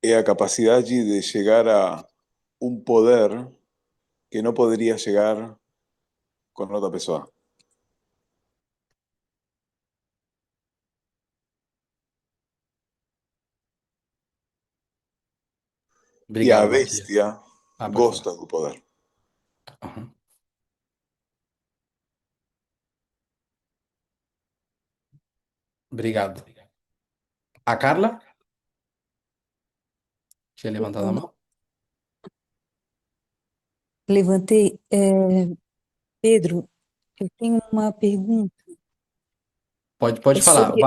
es la capacidad allí de llegar a un poder que no podría llegar con otra persona. Y a Obrigado, Matias. bestia Pode falar. gosta del poder. Uhum. Obrigado. A Carla? Tinha levantado a Eu mão? levantei. Pedro, eu tenho uma pergunta. Pode É falar. sobre.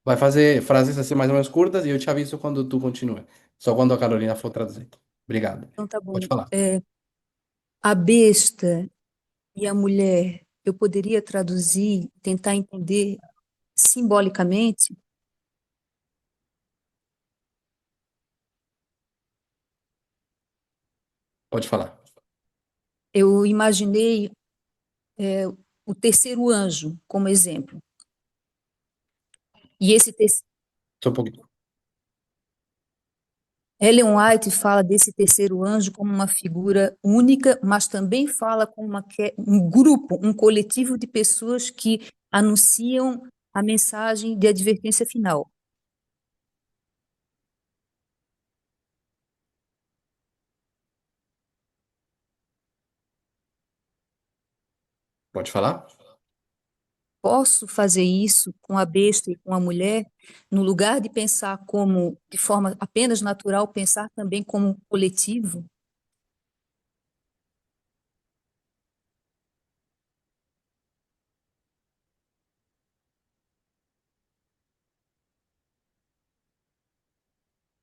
Vai fazer frases assim mais ou menos curtas e eu te aviso quando tu continua. Só quando a Carolina for traduzir. Obrigado. Então, tá Pode bom. falar. A besta e a mulher, eu poderia traduzir, tentar entender simbolicamente? Pode falar. Eu imaginei, é, o terceiro anjo como exemplo. E esse Só um pouquinho. Ellen White fala desse terceiro anjo como uma figura única, mas também fala como um grupo, um coletivo de pessoas que anunciam a mensagem de advertência final. Pode falar? Posso fazer isso com a besta e com a mulher, no lugar de pensar como, de forma apenas natural, pensar também como um coletivo?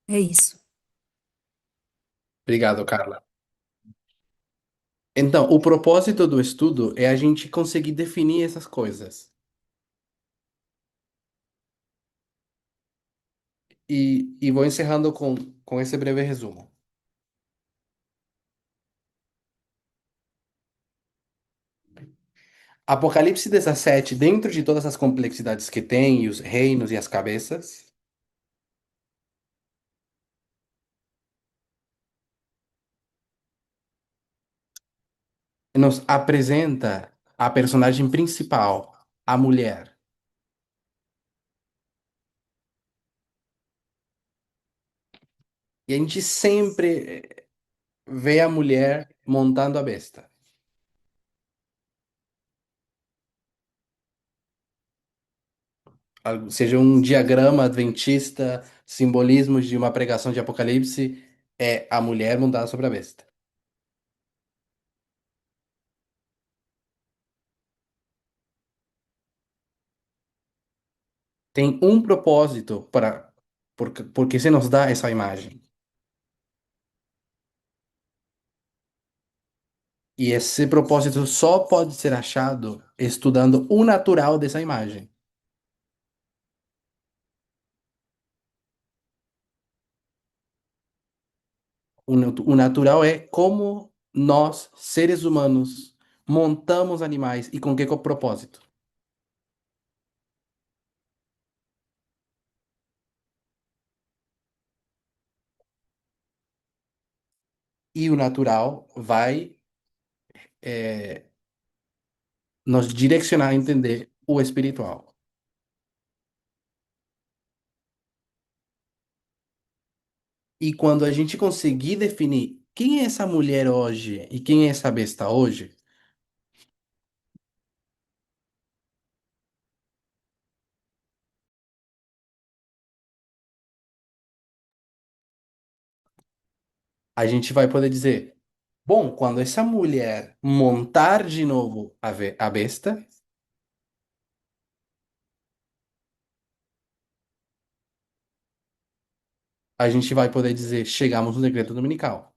É isso. Obrigado, Carla. Então, o propósito do estudo é a gente conseguir definir essas coisas. E vou encerrando com esse breve resumo. Apocalipse 17, dentro de todas as complexidades que tem, e os reinos e as cabeças, nos apresenta a personagem principal, a mulher. E a gente sempre vê a mulher montando a besta. Seja um diagrama adventista, simbolismos de uma pregação de Apocalipse, é a mulher montada sobre a besta. Tem um propósito porque se nos dá essa imagem. E esse propósito só pode ser achado estudando o natural dessa imagem. O natural é como nós, seres humanos, montamos animais e com que propósito. E o natural vai nos direcionar a entender o espiritual. E quando a gente conseguir definir quem é essa mulher hoje e quem é essa besta hoje, a gente vai poder dizer: bom, quando essa mulher montar de novo a besta, a gente vai poder dizer: chegamos no decreto dominical.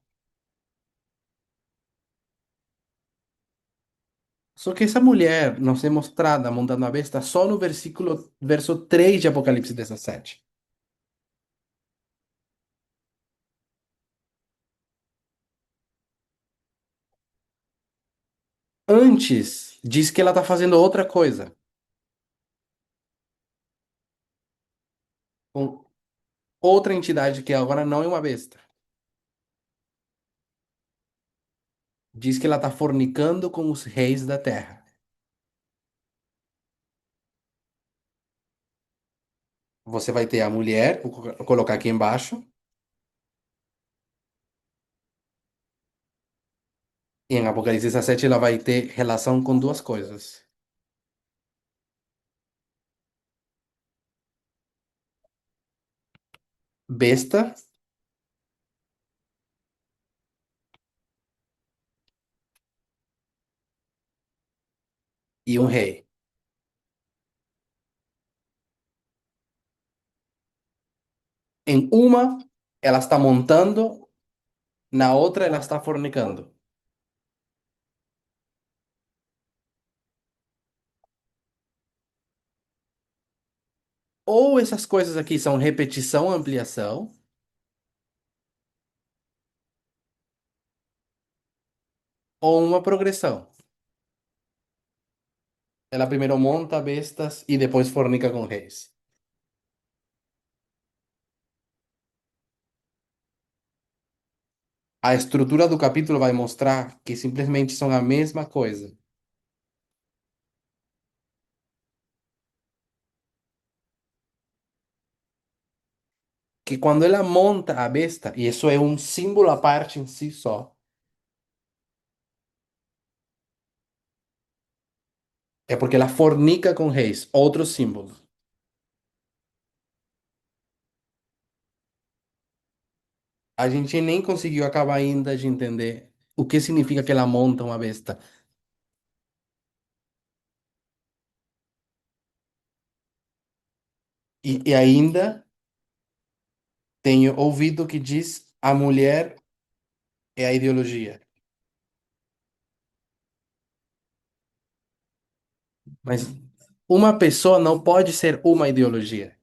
Só que essa mulher nos é mostrada montando a besta só no verso 3 de Apocalipse 17. Antes, diz que ela está fazendo outra coisa, com outra entidade que agora não é uma besta. Diz que ela está fornicando com os reis da terra. Você vai ter a mulher, vou colocar aqui embaixo, e em Apocalipse 17 ela vai ter relação com duas coisas. Besta e um rei. Em uma, ela está montando, na outra, ela está fornicando. Ou essas coisas aqui são repetição, ampliação, ou uma progressão. Ela primeiro monta bestas e depois fornica com reis. A estrutura do capítulo vai mostrar que simplesmente são a mesma coisa. Que quando ela monta a besta, e isso é um símbolo à parte em si só, é porque ela fornica com reis, outro símbolo. A gente nem conseguiu acabar ainda de entender o que significa que ela monta uma besta. E ainda tenho ouvido que diz a mulher é a ideologia. Mas uma pessoa não pode ser uma ideologia.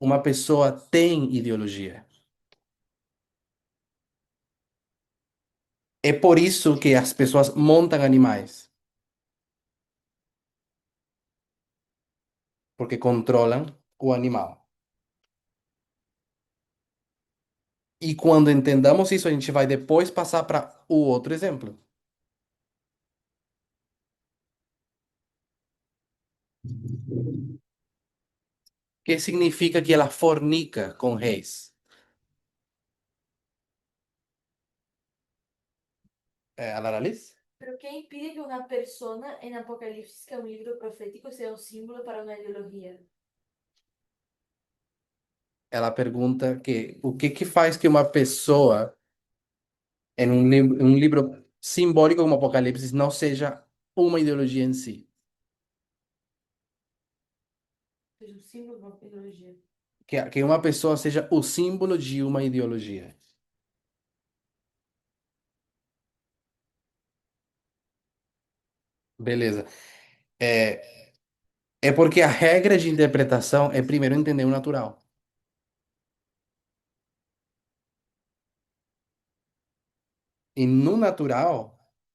Uma pessoa tem ideologia. É por isso que as pessoas montam animais, porque controlam o animal. E quando entendamos isso, a gente vai depois passar para o outro exemplo, que significa que ela fornica com reis. A Lara Liz? Pero ¿qué impide que una persona en Apocalipsis, que es un libro profético, sea un símbolo para una ideología? Ela pergunta que o que que faz que uma pessoa em um livro simbólico como Apocalipse não seja uma ideologia em si. Es un símbolo para una ideología. Que uma pessoa seja o símbolo de uma ideologia. Beleza. É, é porque a regra de interpretação é primeiro entender o natural. E no natural,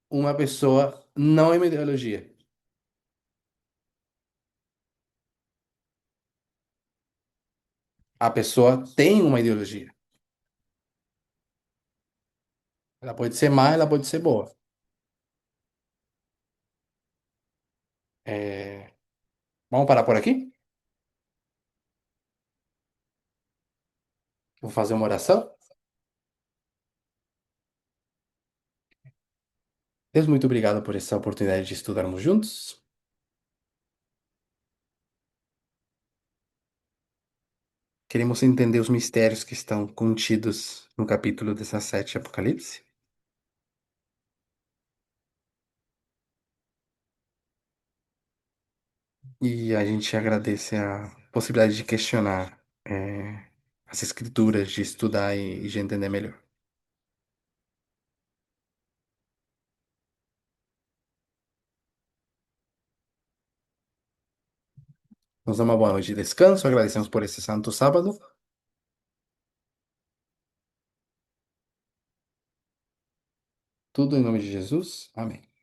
uma pessoa não é uma ideologia. A pessoa tem uma ideologia. Ela pode ser má, ela pode ser boa. É, vamos parar por aqui? Vou fazer uma oração. Deus, muito obrigado por essa oportunidade de estudarmos juntos. Queremos entender os mistérios que estão contidos no capítulo 17 de Apocalipse. E a gente agradece a possibilidade de questionar as escrituras, de estudar e de entender melhor. Nos dá uma boa noite de descanso. Agradecemos por esse santo sábado. Tudo em nome de Jesus. Amém.